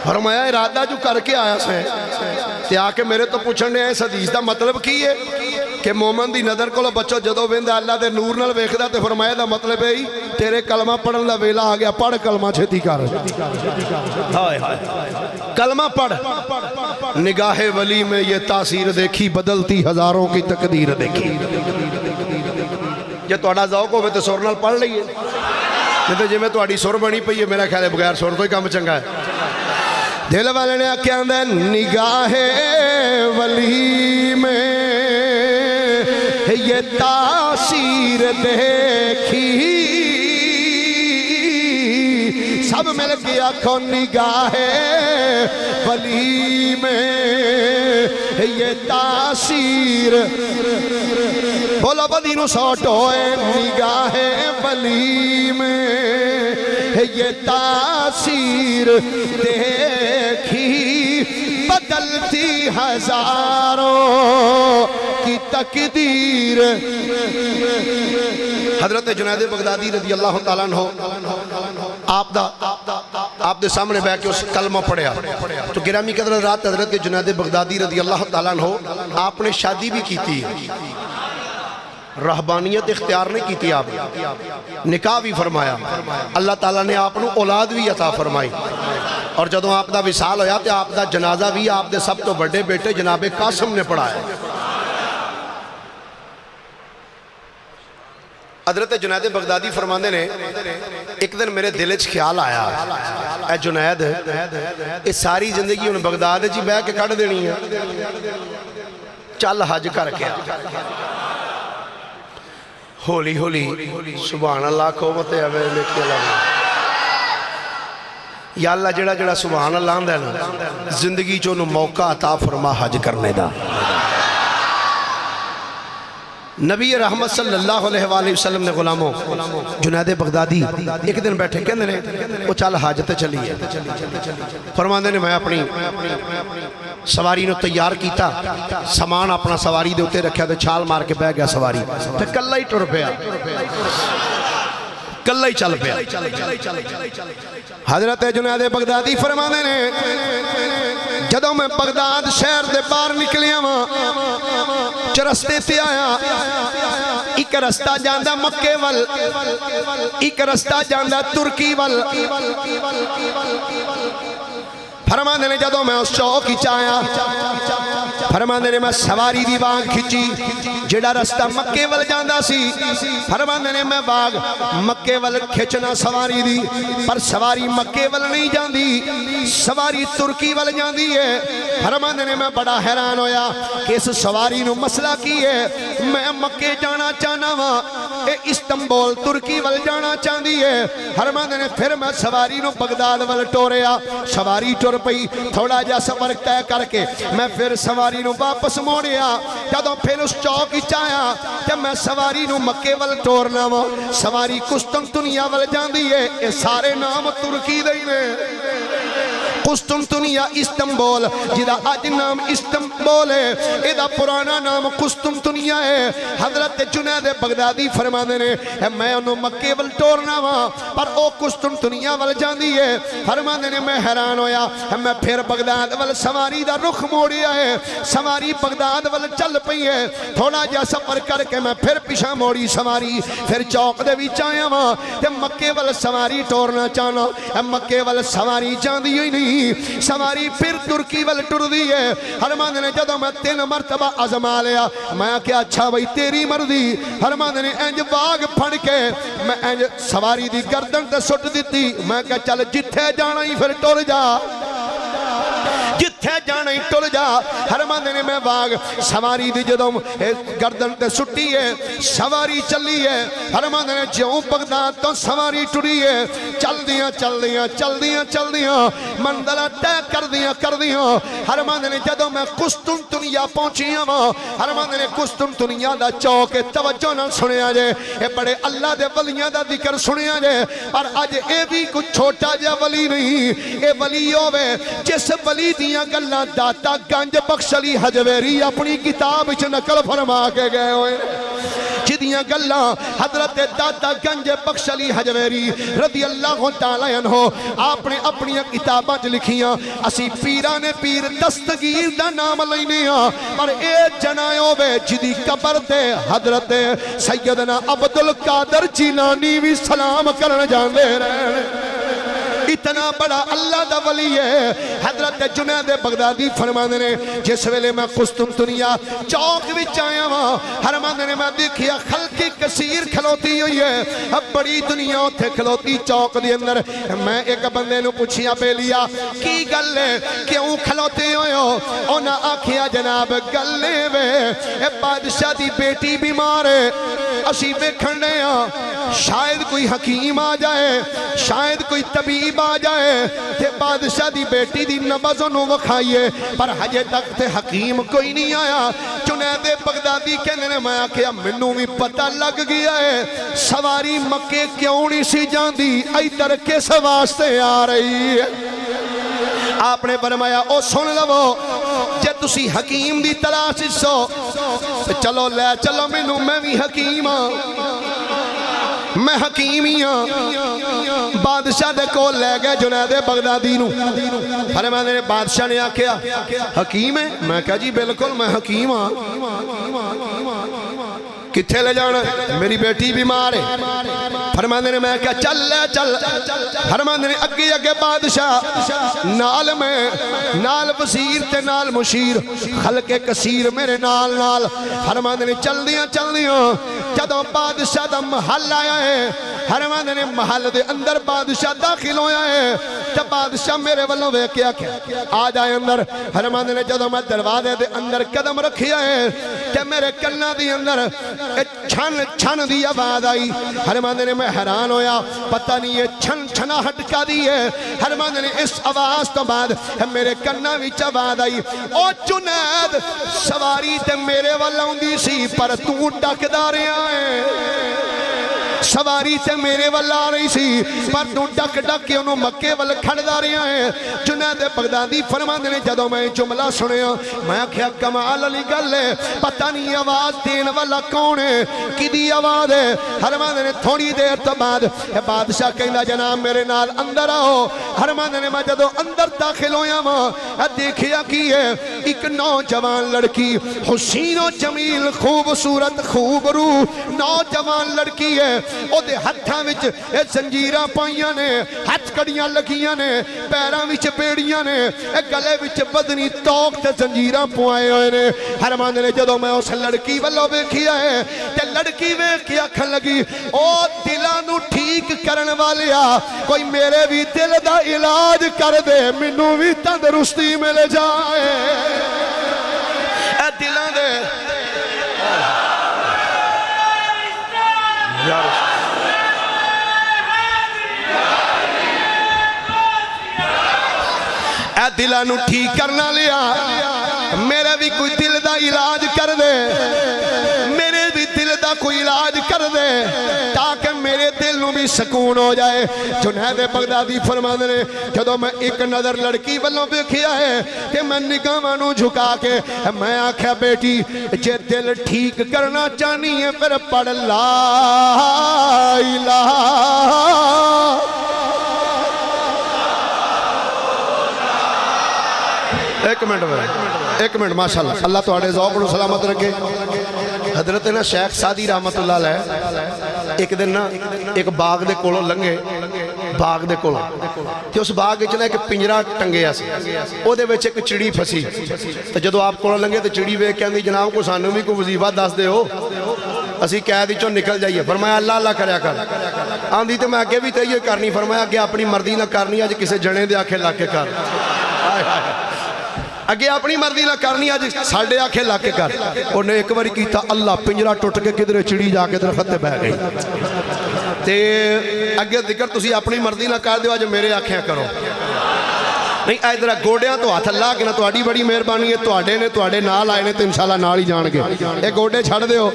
فرمایا ارادہ جو کر کے آیا سے تے آ کے میرے تو پوچھنے ہیں اس حدیث دا مطلب کی ہے کہ مومن دی نظر کو بچو جدو ویندا اللہ دے نور نال ویکھدا تے فرمایا دا مطلب ہے تیرے کلمہ پڑھن دا ویلا آ گیا پڑھ کلمہ چھتی کر ہائے ہائے کلمہ پڑھ نگاہ ولی میں یہ تاثیر دیکھی بدلتی ہزاروں کی تقدیر دیکھی یہ توڑا ذوق ہوئے تو سور نال پڑھ لئیے نہیں تو جی میں توڑی سور بنی پئی ہے میرا خیال ہے بغیر سور تو ہی کام چنگا ہے دل والے نے کیا اندر نگاہ ولی میں یہ تاثیر دیکھی سب مل گیا کو نگاہ ولی میں یہ تاثیر بولا بدینو سوٹوئے نگاہ ولی میں یہ تاثیر دیکھی بدلتی ہزاروں کی تقدیر حضرت جنید بغدادی رضی اللہ تعالیٰ عنہ آپ دے سامنے بیٹھ کے اس کلمہ پڑھیا تو گرامی قدر رات حضرت جنید بغدادی رضی اللہ تعالیٰ عنہ آپ نے شادی بھی کی تھی، رہبانیت اختیار نہیں کی تھی، آپ نکاح بھی فرمایا، اللہ تعالیٰ نے آپ نے اولاد بھی عطا فرمائی، اور جدوں آپ دا وصال ہویا تو آپ دا جنازہ بھی آپ دے سب تو بڑے بیٹے جناب قاسم نے پڑھایا۔ حضرت جنید بغدادی فرماندے نے ایک دن میرے دل وچ خیال آیا، اے جنید اس ساری زندگی ان بغداد جی بہ کے کٹ دینی ہے، چل حج کر کے ہولی ہولی سبحان اللہ قومت یا اللہ جڑا جڑا سبحان اللہ آندہ ہے نا زندگی چونو موقع عطا فرما حج کرنے دا۔ نبی رحمت صلی اللہ علیہ وآلہ وسلم نے غلاموں جنید بغدادی ایک دن بیٹھے کہنے نے وہ چل حج تے چلیے، فرماندے نے میں اپنی سواری نو تیار کیتا، سامان اپنا سواری دے ہوتے رکھیا تے چھال مار کے بہ گیا سواری تے کلہ ہی ٹر پیا، کلہ ہی چل پیا۔ حضرت جنید بغدادی فرماندے نے جدوں میں بغداد شہر دے باہر نکلیا ہاں چرستے تے آیا، ایک رستہ جاندہ مکے وال، ایک رستہ جاندہ ترکی وال، فرماندے نے جدوں میں اس چوک ہی چایا، فرماندے نے میں سواری دی واگ کھچی جڑا رستہ مکے وال جاندہ سی، فرماندے نے میں واگ مکے وال کھچنا سواری دی، پر سواری مکے وال نہیں جاندی، سواری ترکی وال جاندی ہے۔ فرماندے نے میں بڑا حیران ہویا کہ اس سواری نو مسئلہ کی ہے، میں مکے جانا چاہنا ہاں، اے استنبول ترکی وال جانا چاہندی ہے۔ فرماندے نے پھر میں سواری نو بغداد وال ٹوریا، سواری ٹور پئی تھوڑا جا سفر طے کر کے میں پھر سواری نو واپس موڑیا، جدوں پھر اس چوک ہی چایا کہ میں سواری نو مکے وال ٹورنا وا، سواری قسطنطنیہ وال جاندی ہے، اے سارے نام ترکی دے نے، قسطنطنیہ استنبول جدا آج نام استنبول ہے، ایدہ پرانا نام قسطنطنیہ ہے۔ حضرت جنید بغدادی فرماندے نے میں انہوں مکے وال ٹورنا وا پر او قسطنطنیہ وال جاندی ہے۔ فرماندے نے میں حیران ہویا، میں پھر بغداد وال سواری دا رخ موڑیا ہے، سواری بغداد وال چل پئی ہے، تھوڑا جا سفر کر کے میں پھر پیچھے موڑی سواری، پھر چوک دے وچ آیا وا تے مکے وال سواری ٹورنا چاہنا، مکے وال سواری جاندی ہوئی نہیں، سواری پھر ترکی وال ٹر دی ہے۔ فرماندے نے جدوں میں 3 مرتبہ آزما لیا، میں کیا اچھا بھئی تیری مرضی، فرماندے نے انج واگ پھڑ کے میں انج سواری دی گردن تے سٹ دیتی، میں کیا چل جتھے جانا ہی پھر ٹر جا، جتھے جانا ہی ٹر جا۔ فرماندے نے میں واگ سواری دی جدوں گردن تے سٹی ہے، سواری چلی ہے، فرماندے نے جوں بغداد تو سواری ٹری ہے، چل دیاں چل دیاں چل دیاں چل دیاں منزلہ طے کر دیاں۔ فرماندے نے جدوں میں قسطنطنیہ پہنچی ہاں، فرماندے نے قسطنطنیہ دا چوک توجہ نہ سنیا جے، اے بڑے اللہ دے ولیاں دا ذکر سنیا جے، پر اج اے بھی کچھ چھوٹا جا ولی نہیں، اے ولی ہوے جس ولی دیاں گلاں داتا گنج بخش علی حجویری اپنی کتاب وچ نقل فرما کے گئے ہوئے، جدیاں گلاں حضرت داتا گنج بخش علی حجویری رضی اللہ تعالی عنہ آپ نے اپنی کتاباں چ لکھیاں، اسی پیران پیر دستگیر دا نام لینے ہاں، پر اے جنایوں وے جدی قبر تے حضرت سیدنا عبدالقادر جیلانی بھی سلام کرن جاندے رہے، اتنا بڑا اللہ دا ولی ہے۔ حضرت جنید بغدادی فرماندے نے جس ویلے میں قسطنطنیہ چوک وچ آیا ہاں، فرماندے نے میں دیکھیا خلقی کثیر کھلوتی ہوئی ہے، اب بڑی دنیا اتھے کھلوتی چوک دی اندر۔ میں ایک بندے نو پوچھیا بیلیا کی گل ہے کیوں کھلوتے ہوئے ہو؟ انہاں آکھیا جناب گلے وے اے بادشاہ دی بیٹی بیمار ہے، اسی ویکھنے ہاں شاید کوئی حکیم آ جائے، شاید کوئی طبیب آ جائے تے بادشاہ دی بیٹی دی نبض انہوں وکھائیے، پر ہجے تک تے حکیم کوئی نہیں آیا۔ جنید بغدادی کہنے نے میں آکھیا منوں بھی پتہ لگ گیا ہے سواری مکے کیوں نہیں سی جاندی، ایدر کس واسطے آ رہی ہے۔ آپ نے فرمایا او سن لو جے تسی حکیم دی تلاش سو چلو لے چلو منوں میں بھی حکیم ہاں، میں حکیم ہی ہاں بادشاہ دے کول لے گئے جنید بغدادی نو فرماندے نے بادشاہ نے آکھیا حکیم ہے میں کہا جی بالکل میں حکیم ہاں کتھے لے جانا میری بیٹی بیمار ہے فرماندے نے میں کہا چل لے چل فرماندے نے اگے اگے بادشاہ نال میں نال وزیر تے نال مشیر خلق کثیر میرے نال نال فرماندے نے چل دیاں جدوں بادشاہ دا محل آیا ہے فرماندے نے محل دے اندر بادشاہ داخل ہویا ہے جب بادشاہ میرے والوں ویکھیا کہ آ جائے اندر فرماندے نے جدوں میں دروازے دے اندر قدم رکھیا ہے کہ میرے کنا دی اندر چھن چھن دی آواز آئی فرماندے نے میں حیران ہویا پتہ نہیں یہ چھن چھنا ہٹکا دی ہے فرماندے نے اس آواز تو بعد میرے کنا وچ آواز آئی او جنید سواری تے میرے والوں دی سی پر تو ڈکدا رہیا ہے سواری تے میرے والا آ رہی سی پر تو ڈک ڈک کے انہوں مکے والا کھڑدا رہیا ہے جنید بغدادی فرماندے نے جدوں میں جملہ سنیا میں کہا کمال علی گل ہے پتہ نہیں آواز دین والا کون ہے کدی آواز ہے فرماندے نے تھوڑی دیر تو بعد بادشاہ کہندا جناب میرے نال اندر آؤ فرماندے نے میں جدوں اندر داخل ہویا ہاں دیکھیا کی ہے ایک نوجوان لڑکی حسین و جمیل خوبصورت خوبرو نوجوان لڑکی ہے او دے ہتھاں وچ زنجیراں پائیاں نے ہتھ کڑیاں لگیاں نے پیراں وچ بیڑیاں نے گلے وچ بدنی توق تے زنجیراں پوائے ہوئے نے فرماندے نے جدوں میں اس لڑکی والوں ویکھیا ہے تے لڑکی ویکھ کے آکھن لگی او دلاں نو ٹھیک کرن والیا کوئی میرے بھی دل دا علاج کر دے مینوں بھی تندرستی مل جائے اے دلاں دے اے دلاں نو ٹھیک کرنا لیا میرے بھی کوئی دل دا علاج کر دے میرے بھی دل دا کوئی علاج کر دے تاکہ میرے دل نو بھی سکون ہو جائے جنید بغدادی فرماندے نے جدوں میں ایک نظر لڑکی والوں ویکھیا ہے کہ میں نگاہاں نو جھکا کے میں آکھیا بیٹی جے دل ٹھیک کرنا چاہنی ہے پھر پڑھ لا الہ ایک منٹ ماشاءاللہ اللہ تو آڑے ذوق نو سلامت رکھے حضرت نا شیخ سادی رحمت اللہ علیہ ایک دن نا ایک باغ دے کولوں لنگے باغ دے کولوں تے اس باغ وچ نا ایک پنجرا ٹنگیا سی او دے وچ ایک چڑی پھسی تے جدوں آپ کولوں لنگے تے چڑی ویکھ کے آندی جناب کو سانوں بھی کوئی وظیفہ دس دے ہو اسی قید وچوں نکل جائیے فرمایا اللہ اللہ کریا کر آندی تے میں اگے بھی تے یہ کرنی فرمایا اگے اپنی مرضی نہ کرنی اج کسے جنے دے آکھے لا کے کر اگے اپنی مرضی نہ کرنی آج ساڑھے آنکھیں لا کے کر انہیں ایک باری کیتا اللہ پنجرہ ٹوٹ کے کدھر چڑی جا کے درخت تے بہ گئی تے اگے ذکر تسی اپنی مرضی نہ کر دیو آج میرے آنکھیں کرو نہیں اے ادھر گوڑیاں تو ہاتھ اللہ کے نہ تو آڑی بڑی مہربانی ہے تو آڑے نے تو آڑے نال آئے نے تو انشاءاللہ نال ہی جان گے اے گوڑے چھڑ دے ہو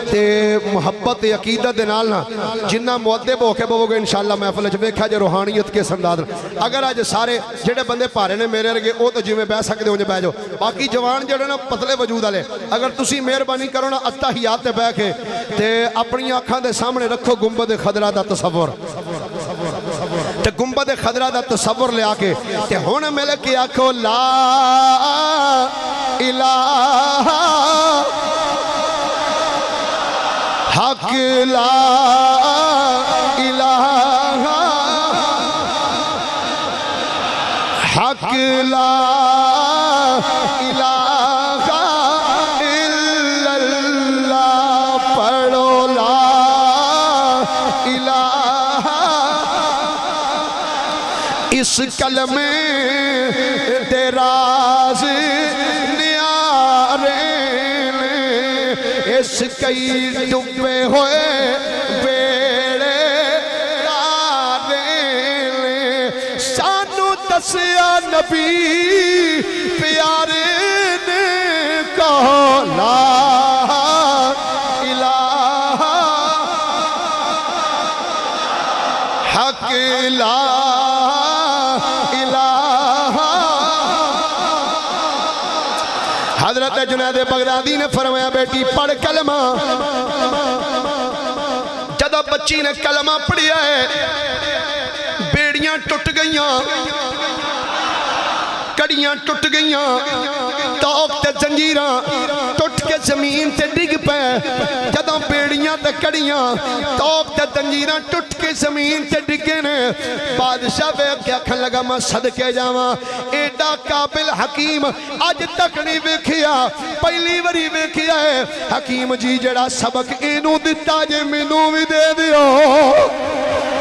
تے محبت عقیدت دے نال نا جنہ معدب ہو کے بہو گے انشاءاللہ محفل جب دیکھا جے روحانیت کے سنداد اگر آج سارے جڑے بندے پارے نے میرے رگے او تو جی میں بہ سکتے ہوں جے بہ جو باقی جوان جڑے نا پتلے وجود آلے اگر تسی مہربانی کرو نا اتحیات تے بہ کے تے اپنی آنکھاں دے سامنے رکھو گنبد خضرا دا تصور تے گنبد خضرا دا تصور لے آکے تے ہونے ملے کی آنکھو لا الہ حق لا الہ حق لا الہ الا اللہ پڑھو لا الہ اس کلمے راز نیارے اس کئی ڈبے ہوئے بیڑے تارے سانو دسیا نبی پیارے نے کہو لا الہ حق لا حضرت جنید بغدادی نے فرمایا بیٹی پڑھ کلمہ جدو بچی نے کلمہ پڑھیا ہے بیڑیاں ٹوٹ گئیاں کڑیاں ٹوٹ گئیاں توق تے زنجیراں ٹوٹ کے زمین تے ڈگ پے جدوں بیڑیاں تے کڑیاں توق تے زنجیراں ٹوٹ کے زمین تے ڈگے نے بادشاہ ویکھ کے آکھن لگا میں صدقے جاواں ایڈا قابل حکیم اج تک نہیں ویکھیا پہلی واری ویکھیا ہے حکیم جی جڑا سبق اینوں دتا جے مینوں وی دے دیو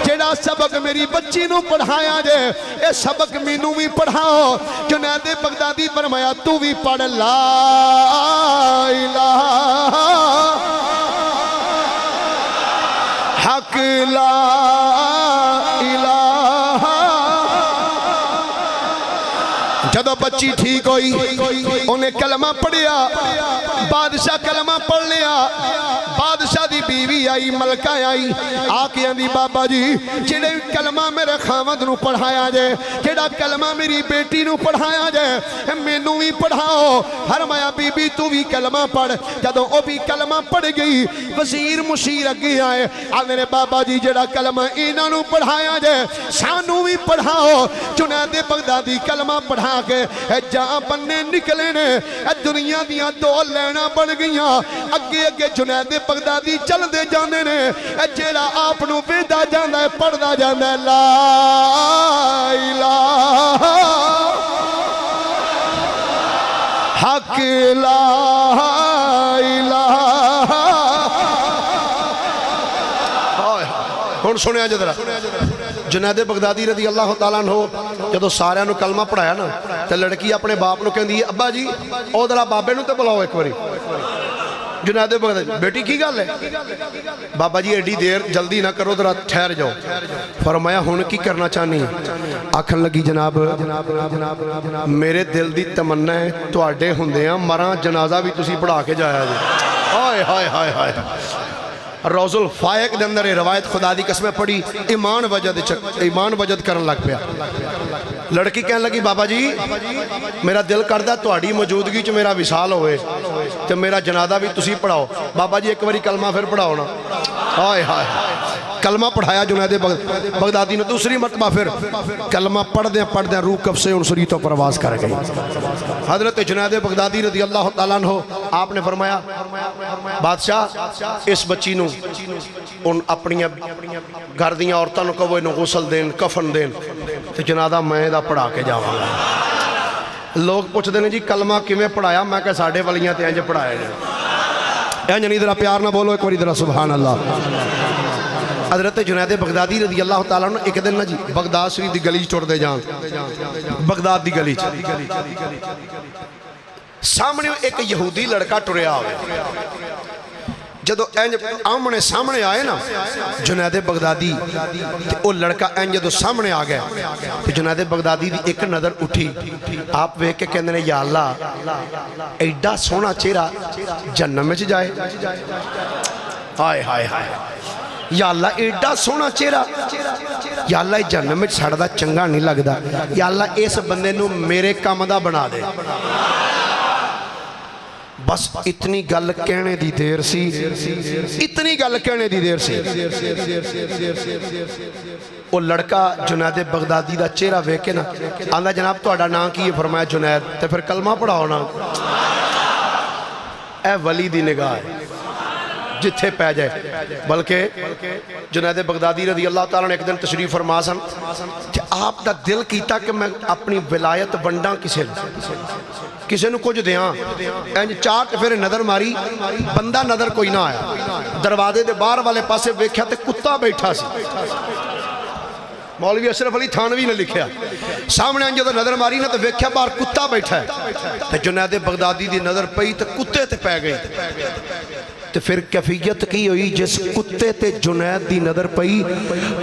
جڑا سبق میری بچی نو پڑھایا جے اے سبق مینوں بھی پڑھاؤ جنید بغدادی فرمایا تو بھی پڑھ لا الہ حق لا الہ جدو بچی ٹھیک ہوئی انہیں کلمہ پڑھیا بادشاہ کلمہ پڑھ لیا بادشاہ دی بیوی آئی ملکہ آئی آکیاں دی بابا جی جڑے کلمہ میرے خامد نو پڑھایا جائے جڑا کلمہ میری بیٹی نو پڑھایا جائے مینوں بھی پڑھاؤ فرمایا بی بی تو بھی کلمہ پڑھ جدوں او بھی کلمہ پڑھ گئی وزیر مشیر اگے آئے میرے بابا جی جڑا کلمہ انہاں نو پڑھایا جائے سانوں بھی پڑھاؤ جنید بغدادی کلمہ پڑھا کے جہاں بننے نکلے نے دنیا دیاں دو لینا بن گئیاں اگے اگے جنید بغدادی چل دے جانے نے جیڑا آپ نو بیدا جاندہ ہے پڑھدا جاندہ ہے لا الہ حق لا الہ ہون سنیا جدرہ جنید بغدادی رضی اللہ تعالیٰ عنہ جدو سارے نو کلمہ پڑھایا نا تو لڑکی اپنے باپ نو کہندی ہے ابا جی او درہ بابے نو تے بلاؤ ایک واری جنید بغدادی بیٹی کی گل ہے بابا جی ایڈی دیر جلدی نہ کرو ذرا ٹھہر جاؤ فرمایا ہن کی کرنا چاہنی آکھن لگی جناب میرے دل دی تمنا ہے تواڈے ہوندیاں مراں جنازہ بھی تسی پڑھا کے جایا جی ہائے ہائے ہائے ہائے روز الفائق دے اندر روایت خدا دی قسمیں پڑھی ایمان وجد کرن لگ پیا لڑکی کہنے لگی بابا جی میرا دل کردہ تواڈی موجودگی چ میرا وصال ہوئے تو میرا جنازہ بھی تسی پڑھاؤ بابا جی ایک باری کلمہ پھر پڑھاؤ نا ہائے ہائے کلمہ پڑھایا جنید بغدادی نے دوسری مرتبہ پھر کلمہ پڑھ دیں روح کب سے انسری تو پرواز کر گئی حضرت جنید بغدادی رضی اللہ تعالیٰ عنہ آپ نے فرمایا بادشاہ اس بچی نو ان اپنی گھر دیاں عورتوں کو وہ انہوں غسل دین کفن دین تو جنازہ میں دا پڑھا کے جاواں گا لوگ پوچھ دینے جی کلمہ کیویں پڑھایا میں کہ ساڑھے ولیاں تے انج پڑھایا جائے انج نہیں ذرا پیار نہ بولو ایک باری ذرا سبحان اللہ حضرت جنید بغدادی رضی اللہ تعالیٰ عنہ ایک دن نا جی بغداد شریف دی گلی ٹوڑ دے جان بغداد دی گلی سامنے ایک یہودی لڑکا ٹریا ہوئے جدو آمنے سامنے آئے نا جنید بغدادی وہ لڑکا جدو سامنے آ گیا تو جنید بغدادی دی ایک نظر اٹھی آپ ویکھ کے کہندے نے یا اللہ ایڈا سونا چہرہ جنم میں جائے ہائے ہائے ہائے یا اللہ ایڈا سونا چہرہ یا اللہ جنم میں ساڑا دا چنگا نہیں لگدا یا اللہ اس بندے نو میرے کام دا بنا دے بس اتنی گل کہنے دی دیر سی اتنی گل کہنے دی دیر سی وہ لڑکا جنید بغدادی دا چہرہ ویکھے نا آندہ جناب تو اڈا نام کی فرمایا جنید تے پھر کلمہ پڑھاؤ نا اے ولی دی نگاہ ہے جتھے پہ جائے بلکہ جنید بغدادی رضی اللہ تعالیٰ نے ایک دن تشریف فرما سن کہ آپ دا دل کیتا کہ میں اپنی ولایت ونڈاں کسے نو کچھ دیاں اینج چار پھر نظر ماری بندہ نظر کوئی نہ آیا دروازے دے باہر والے پاسے ویکھیا تے کتا بیٹھا سی مولوی اشرف علی تھانوی نے لکھیا سامنے آنجا تو نظر ماری نا تو ویکھیا باہر کتا بیٹھا ہے تے جنید بغدادی دی نظر پئی تے کتے تے پہ گئی تو پھر کیفیت کی ہوئی جس کتے تے جنید دی نظر پئی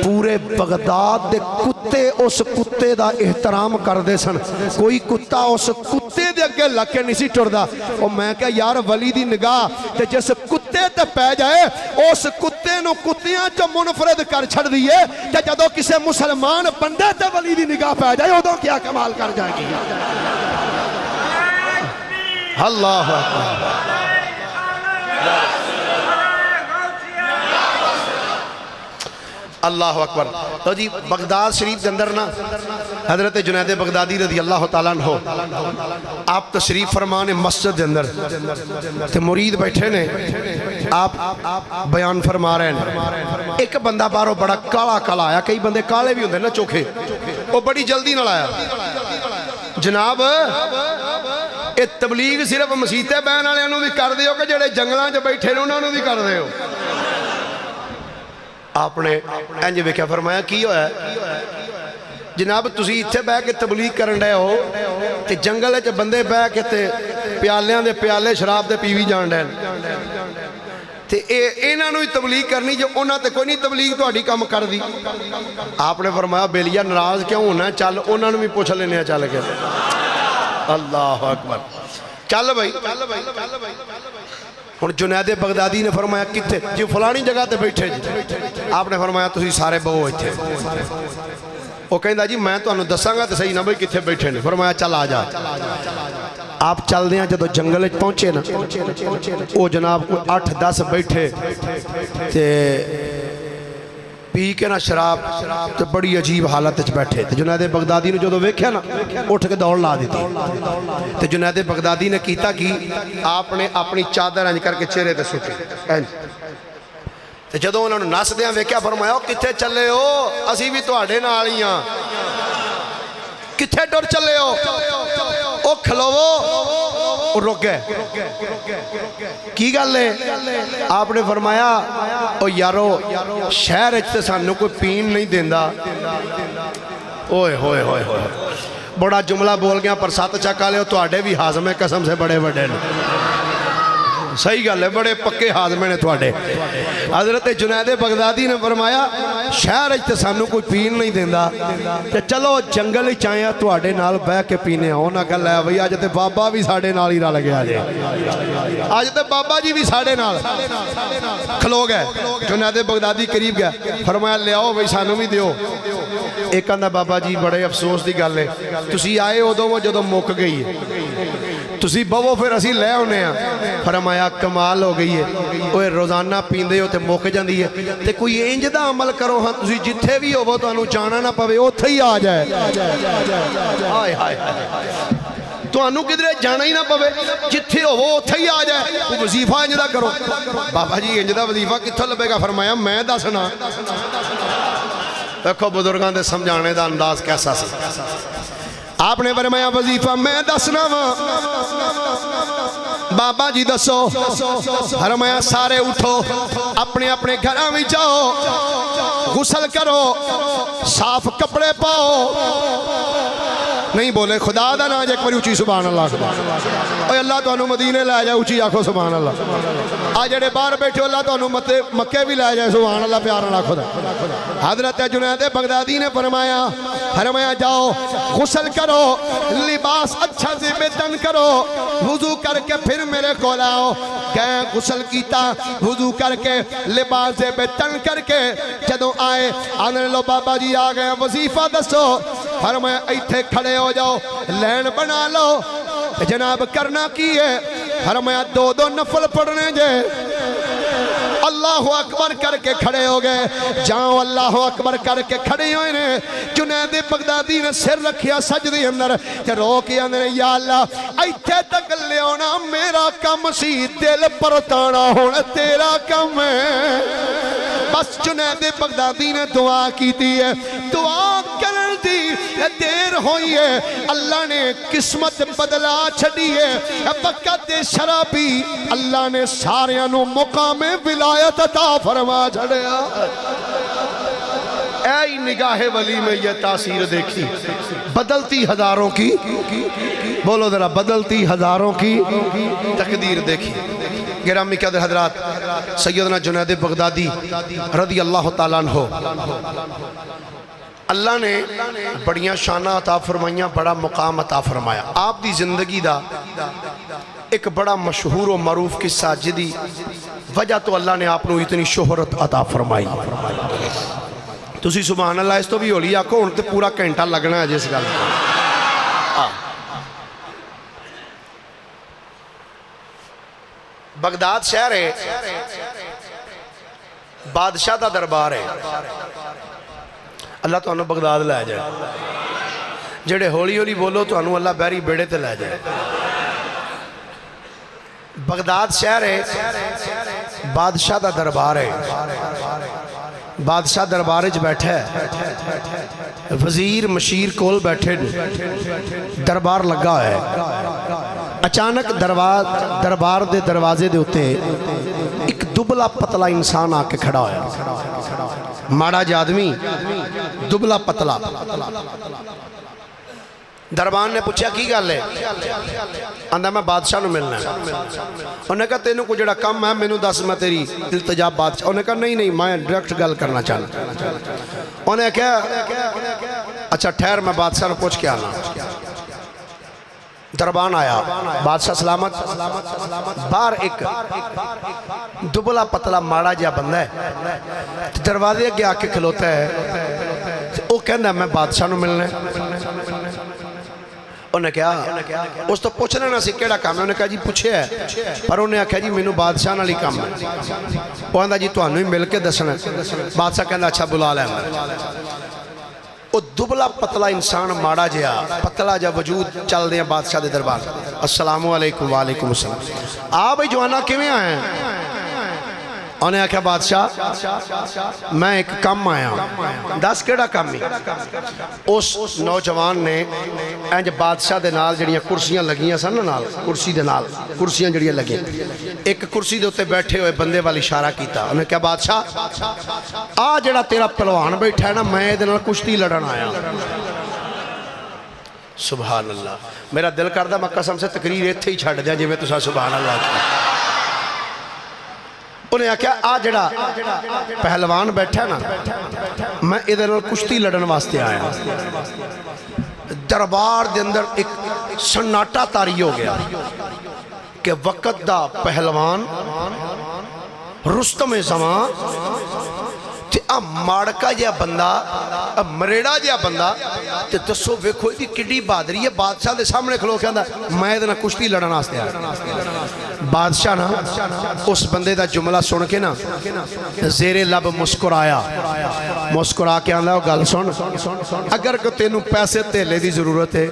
پورے بغداد دے کتے اس کتے دا احترام کر دے سن کوئی کتا اس کتے دے اگے لگ کے نہیں سی ٹر دا اور میں کہا یار ولی دی نگاہ تے جس کتے تے پہ جائے اس کتے نو کتیاں جو منفرد کر چھڑ دیئے کہ جدو کسے مسلمان بندے تے ولی دی نگاہ پہ جائے ادھوں کیا کمال کر جائے گی اللہ اللہ اکبر. تو جی بغداد شریف کے اندر نا حضرت جنید بغدادی رضی اللہ تعالیٰ عنہ آپ تشریف فرمان مسجد کے اندر تے مرید بیٹھے نے آپ بیان فرما رہے ہیں. ایک بندہ باہروں بڑا کالا کالا آیا, کئی بندے کالے بھی ہوندے نا چوکھے, وہ بڑی جلدی نال آیا. جناب یہ تبلیغ صرف مسیتے بہن والے بھی کر دیو کہ جڑے جنگلاں چ بیٹھے نے انہوں بھی کر دیو. آپ نے انج ویکھیا فرمایا کی ہویا ہے جناب تسی اتھے بہ کے تبلیغ کرن رہے ہو تے جنگل چ بندے بہ کے تے پیالیاں دے پیالے شراب دے پیوی جان رہے تے انہاں نوں تبلیغ کرنی جو انہاں تے کوئی نہیں تبلیغ تہاڈی کم کر دی. آپ نے فرمایا بیلیا ناراض کیوں ہونا, چل انہاں نوں بھی پوچھ لینے چل کے. اللہ اکبر. چل بھائی ہن جنید بغدادی نے فرمایا کتھے جی فلانی جگہ تے بیٹھے جی. آپ نے فرمایا تسی سارے بہو ایتھے. وہ کہندا جی میں تانوں دساں گا تے صحیح نہ بھئی کتھے بیٹھے نے. فرمایا چل آ جا. آپ چل دیاں جدو جنگل پہنچے نا وہ جناب کوئی 8-10 بیٹھے تے پی کے نا شراب تے بڑی عجیب حالت وچ بیٹھے. تے جنید بغدادی نے جدو ویکھیا نا اٹھ کے دوڑ لا دیتی. تے جنید بغدادی نے کیتا کی آپ نے اپنی چادر انج کر کے چہرے تے سٹی انج. تے جدو انہوں نے نس دیاں ویکھیا فرمایا کتھے چلے ہو, اسی بھی تہاڈے نال ہی ہاں, کتھے ٹر چلے ہو. او کھلوو رک گئے. کی گل ہے؟ آپ نے فرمایا او یارو شہر اچھتے سانو کوئی پین نہیں دیندا. اوئے ہوئے ہوئے ہوئے بڑا جملہ بول گیا پر ساتھ چکا لے ہو تو آڈے بھی حاضمے قسم سے بڑے بڑے نے. صحیح گل ہے بڑے پکے حاضمے نے تواڈے. حضرت جنید بغدادی نے فرمایا شہر اچھتے سانو کوئی پین نہیں دیندا تے چلو جنگل چاہیاں تواڈے نال بہ کے پینے ہوں. نہ گل ہے بھئی آج تے بابا بھی ساڑے نال ہی رل گیا جے, آج تے بابا جی بھی ساڑے نال کھلو گئے. جنید بغدادی قریب گیا فرمایا لے آؤ بھئی سانو بھی دیو. ایک آندہ بابا جی بڑے افسوس دی گل ہے تسی آئے ادوں وہ جدوں مک گئی ہے تسی بہو پھر اسی لے ہونے ہیں. فرمایا کمال ہو گئی ہے اوہ روزانہ پیندے ہو تے موک جاندی ہے تے کوئی انج دا عمل کرو ہاں تسی جتھے بھی ہو وہ تو انہوں جانا نہ پوے اوتھے ہی آ جائے. آئے ہائے تو انہوں کدھرے جانا ہی نہ پوے جتھے ہو وہ اوتھے ہی آ جائے. وہ وظیفہ انج دا کرو. بابا جی انج دا وظیفہ کتھوں لبے گا؟ فرمایا میں دسنا. دیکھو بزرگاں دے سمجھانے دا انداز کیسا سی. آپ نے فرمایا وظیفہ میں دسنا وا. بابا جی دسو. فرمایا سارے اٹھو اپنے اپنے گھراں وچ جاؤ, غسل کرو, صاف کپڑے پاؤ. نہیں بولے خدا دا نا ایک باری اچھی سبحان اللہ. اوہ اللہ تو انہوں مدینے لے جائے اچھی آکھو سبحان اللہ. آج جڑے باہر بیٹھے اللہ تو انہوں مکے بھی لے جائے سبحان اللہ پیار اللہ خدا. حضرت جنید بغدادی نے فرمایا جاؤ غسل کرو, لباس اچھا زیب تن کرو, وضو کر کے پھر میرے کو لاؤ. گئے غسل کیتا, وضو کر کے لباس زیب تن کر کے جدوں آئے آنے لو بابا جی آ گئے وظیفہ دسو. فرمایا ایتھے کھڑے ہو جاؤ, لین بنا لو. جناب کرنا کی ہے؟ فرمایا 2 نفل پڑھنے جے. اللہ اکبر کر کے کھڑے ہو گئے. جاؤ اللہ اکبر کر کے کھڑے ہوئے نے. جنید بغدادی نے سر رکھیا سجدے اندر تے رو کے اندر یا اللہ ایتھے تک لے آنا میرا کم سی, دل پرتانا ہونا تیرا کم ہے. بس جنید بغدادی نے دعا کی تھی ہے, دعا کرن دی دیر ہوئی ہے, اللہ نے قسمت بدلا چھڑی ہے. وقت شرابی اللہ نے ساریاں نو مقام ولایت عطا فرما چھڑیا. اے نگاہ ولی میں یہ تاثیر دیکھی بدلتی ہزاروں کی, بولو ذرا بدلتی ہزاروں کی تقدیر دیکھی. گرامی قدر حضرات, سیدنا جنید بغدادی رضی اللہ تعالیٰ عنہ اللہ نے بڑیاں شانہ عطا فرمائیاں, بڑا مقام عطا فرمایا. آپ دی زندگی دا ایک بڑا مشہور و معروف قصہ جدی وجہ تو اللہ نے آپ نو اتنی شہرت عطا فرمائی. تسی سبحان اللہ اس تو بھی ہولی آکھو ان تے پورا گھنٹہ لگنا ہے جس گل. بغداد شہر ہے, بادشاہ دا دربار ہے. اللہ تو بغداد لے جائے جڑے ہولی ہولی بولو تو اللہ بحری بیڑے تے لے جائے بغداد شہر ہے بادشاہ دا دربار ہے بادشاہ دربار وچ بیٹھا ہے وزیر مشیر کول بیٹھے دربار لگا ہے اچانک دربار دے دروازے دے ہوتے ایک دبلا پتلا انسان آ کے کھڑا ہویا ماڑا جا آدمی دبلا پتلا دربان نے پوچھا کی گل ہے آندا میں بادشاہ نو ملنا ہے انہوں نے کہا تینوں کو جڑا کم ہے مینوں دس میں تیری التجا بادشاہ انہوں نے کہا نہیں میں ڈائریکٹ گل کرنا چاہتا انہوں نے کہا اچھا ٹھہر میں بادشاہ نو پوچھ کے آنا دربان آیا بادشاہ سلامت باہر ایک دبلا پتلا ماڑا جا بندہ ہے دروازے کے آ کے کھلوتا ہے وہ کہنا میں بادشاہ نو ملنا ہے انہیں کہا اس تو پوچھ لینا سی کیڑا کام ہے انہیں کہا جی پوچھے ہے پر انہیں کہا جی مینوں بادشاہ نالی کام ہے وہ کہندا جی تانوں ہی مل کے دسنا بادشاہ کہندا اچھا بلا لے وہ دبلا پتلا انسان ماڑا جیا پتلا جا وجود چل دیا بادشاہ دے دربار السلام علیکم وعلیکم السلام بھائی جوانا کیویں آئے ہیں انہیں کہا بادشاہ میں ایک کم آیا دس کیڑا کم ہی اس نوجوان نے انج بادشاہ دے نال جڑیاں کرسیاں لگیاں سن نال کرسی دے نال کرسیاں جڑیاں لگیں ایک کرسی دے ہوتے بیٹھے ہوئے بندے والی اشارہ کیتا انہیں کہا بادشاہ جڑا تیرا پہلوان بیٹھا ہے نا میں دے نال کشتی لڑن آیا سبحان اللہ میرا دل کردہ میں قسم سے تقریر ایتھے ہی چھڑ دیا جی میں تسا سبحان اللہ کیا انہیں کہا جڑا پہلوان بیٹھا ہے نا میں ادھر کشتی لڑن واسطے آیا دربار دے اندر ایک سناٹا طاری ہو گیا کہ وقت دا پہلوان رستم زمان ماڑکا جیا بندہ مریڑا جیا بندہ تے دسو ویکھو دی کڈی بہادری ہے بادشاہ دے سامنے کھلو کے آندا میں ادھر کشتی لڑن واسطے آیا بادشاہ نا اس بندے دا جملہ سن کے نا زیر لب مسکرایا مسکرا کے آندا گل سن اگر کہ تینوں پیسے تیلے دی ضرورت ہے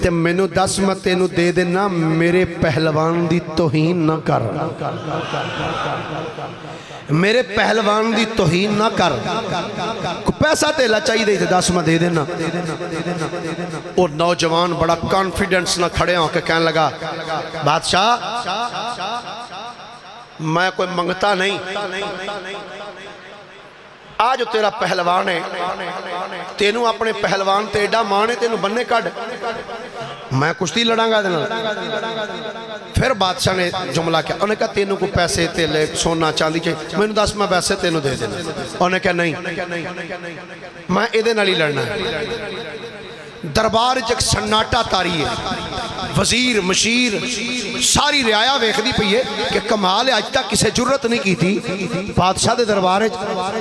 تے مینوں دس میں تینوں دے دینا میرے پہلوان دی توہین نہ کر میرے پہلوان دی توہین نہ کر پیسہ تیلا چاہیے دے دس میں دے دینا اور نوجوان بڑا کانفیڈنس نہ کھڑے ہوں کہ کہنے لگا بادشاہ میں کوئی منگتا نہیں آج تیرا پہلوان ہے تینوں اپنے پہلوان تے ایڈا مانے تینوں بننے کڑ میں کشتی لڑاں گا دینا پھر بادشاہ نے جملہ کیا انہیں کہا تینوں کو پیسے تیلے سونا چاندی چاہیے میں نے دس میں پیسے تینوں دے دینا انہیں کہا نہیں میں ادھے نالی لڑنا ہے دربار ایک سناٹا طاری ہے وزیر مشیر ساری رعایا ویکھ دی پئی ہے کہ کمال اج تک کسے جرت نہیں کی تھی بادشاہ دے دربار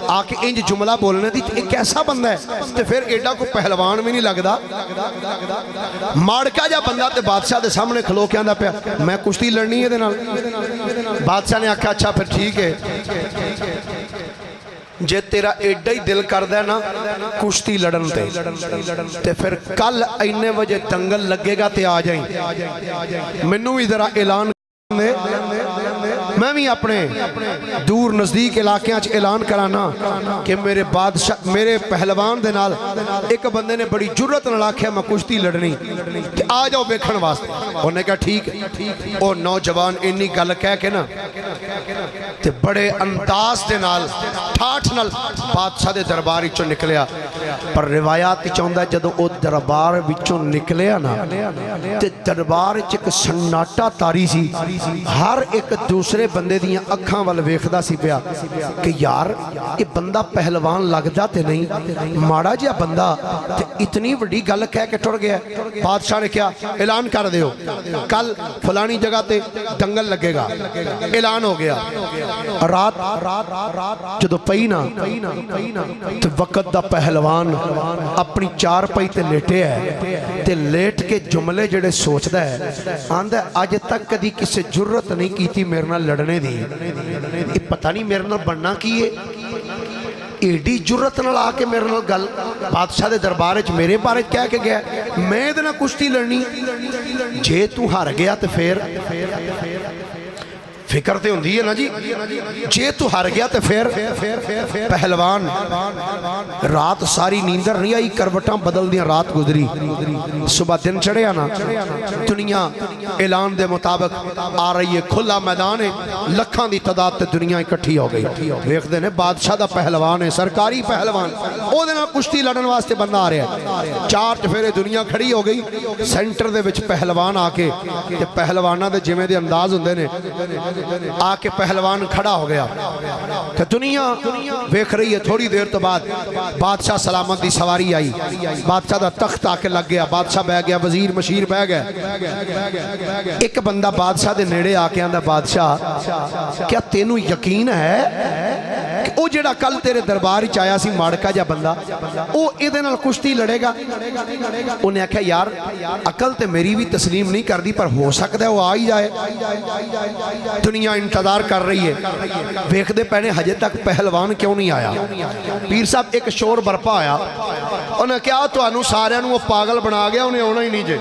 آ کے انج جملہ بولنے دی ایک ایسا بندہ ہے تے پھر ایڈا کو پہلوان بھی نہیں لگدا ماڑکا جا بندہ تے بادشاہ دے سامنے کھلو کے آندا پیا میں کشتی لڑنی ہے دے نال بادشاہ نے آکھا اچھا پھر ٹھیک ہے جے تیرا ایڈا ہی دل کر دے نا کشتی لڑن تے پھر کل اینے وجہ دنگل لگے گا تے آ جائیں منو بھی ذرا اعلان دے میں بھی اپنے دور نزدیک علاقیاں اعلان کرانا کہ میرے بادشاہ میرے پہلوان دے نال ایک بندے نے بڑی جرت نال آکھیا میں کشتی لڑنی کہ آ جاؤ ویکھن واسطے انہوں نے کہا ٹھیک ہے اور نوجوان انی گل کہہ کے نا تے بڑے انداز دے نال ٹھاٹھ نال بادشاہ دے دربار وچوں نکلیا پر روایات چاہندا جدوں او دربار وچوں نکلیا نا تے دربار وچ ایک سناٹا طاری سی ہر ایک دوسرے بندے دیاں اکھاں وال ویکھدا سی پیا کہ یار یہ بندہ پہلوان لگدا تے نہیں ماڑا جیا بندہ تے اتنی بڑی گل کہہ کے ٹر گیا بادشاہ نے کیا اعلان کر دیو کل فلانی جگہ تے دنگل لگے گا اعلان ہو گیا رات جدو پئی نا تے وقت دا پہلوان اپنی چار پئی تے لیٹے ہے تے لیٹ کے جملے جڑے سوچدا ہے آندا اج تک کدی کسے جرت نہیں کیتی میرے نال لڑنے دی یہ پتہ نہیں میرے نال بننا کی ہے ایڈی جرت نال آ کے میرے نال گل بادشاہ دے دربار وچ میرے بارے کہہ کے گیا میں دے نال کشتی لڑنی جے تو ہار گیا تے پھر فکر تے ہوندی ہے نا جی جے تو ہار گیا تے پھر پہلوان رات ساری نیندر نہیں آئی کروٹاں بدل دیاں رات گزری صبح دن چڑھیا نا دنیا اعلان دے مطابق آ رہی ہے کھلا میدان ہے لکھاں دی تعداد تے دنیا اکٹھی ہو گئی دیکھتے ہیں بادشاہ دا پہلوان ہے سرکاری پہلوان او دے نال کشتی لڑن واسطے بندہ آ رہا ہے چار چفیرے دنیا کھڑی ہو گئی سینٹر دے وچ پہلوان آ کے تے پہلواناں دے جویں دے انداز ہوندے نے آ کے پہلوان کھڑا ہو گیا کہ دنیا ویکھ رہی ہے تھوڑی دیر تو بعد بادشاہ سلامت دی سواری آئی بادشاہ دا تخت آ کے لگ گیا بادشاہ بہ گیا وزیر مشیر بہ گیا ایک بندہ بادشاہ دے نیڑے آ کے آندا بادشاہ کیا تینوں یقین ہے کہ او جڑا کل تیرے دربار وچ آیا سی ماڑکا جا بندہ او ایدے نال کشتی لڑے گا انہیں آکھیا یار عقل تے میری بھی تسلیم نہیں کردی پر ہو سکتا ہے وہ آ ہی جائے دنیا انتظار کر رہی ہے ویکھ دے پہنے ہجے تک پہلوان کیوں نہیں آیا پیر صاحب ایک شور برپا آیا انہیں کیا تو انہوں سارے انہوں پاگل بنا گیا انہیں ہونا ہی نہیں جے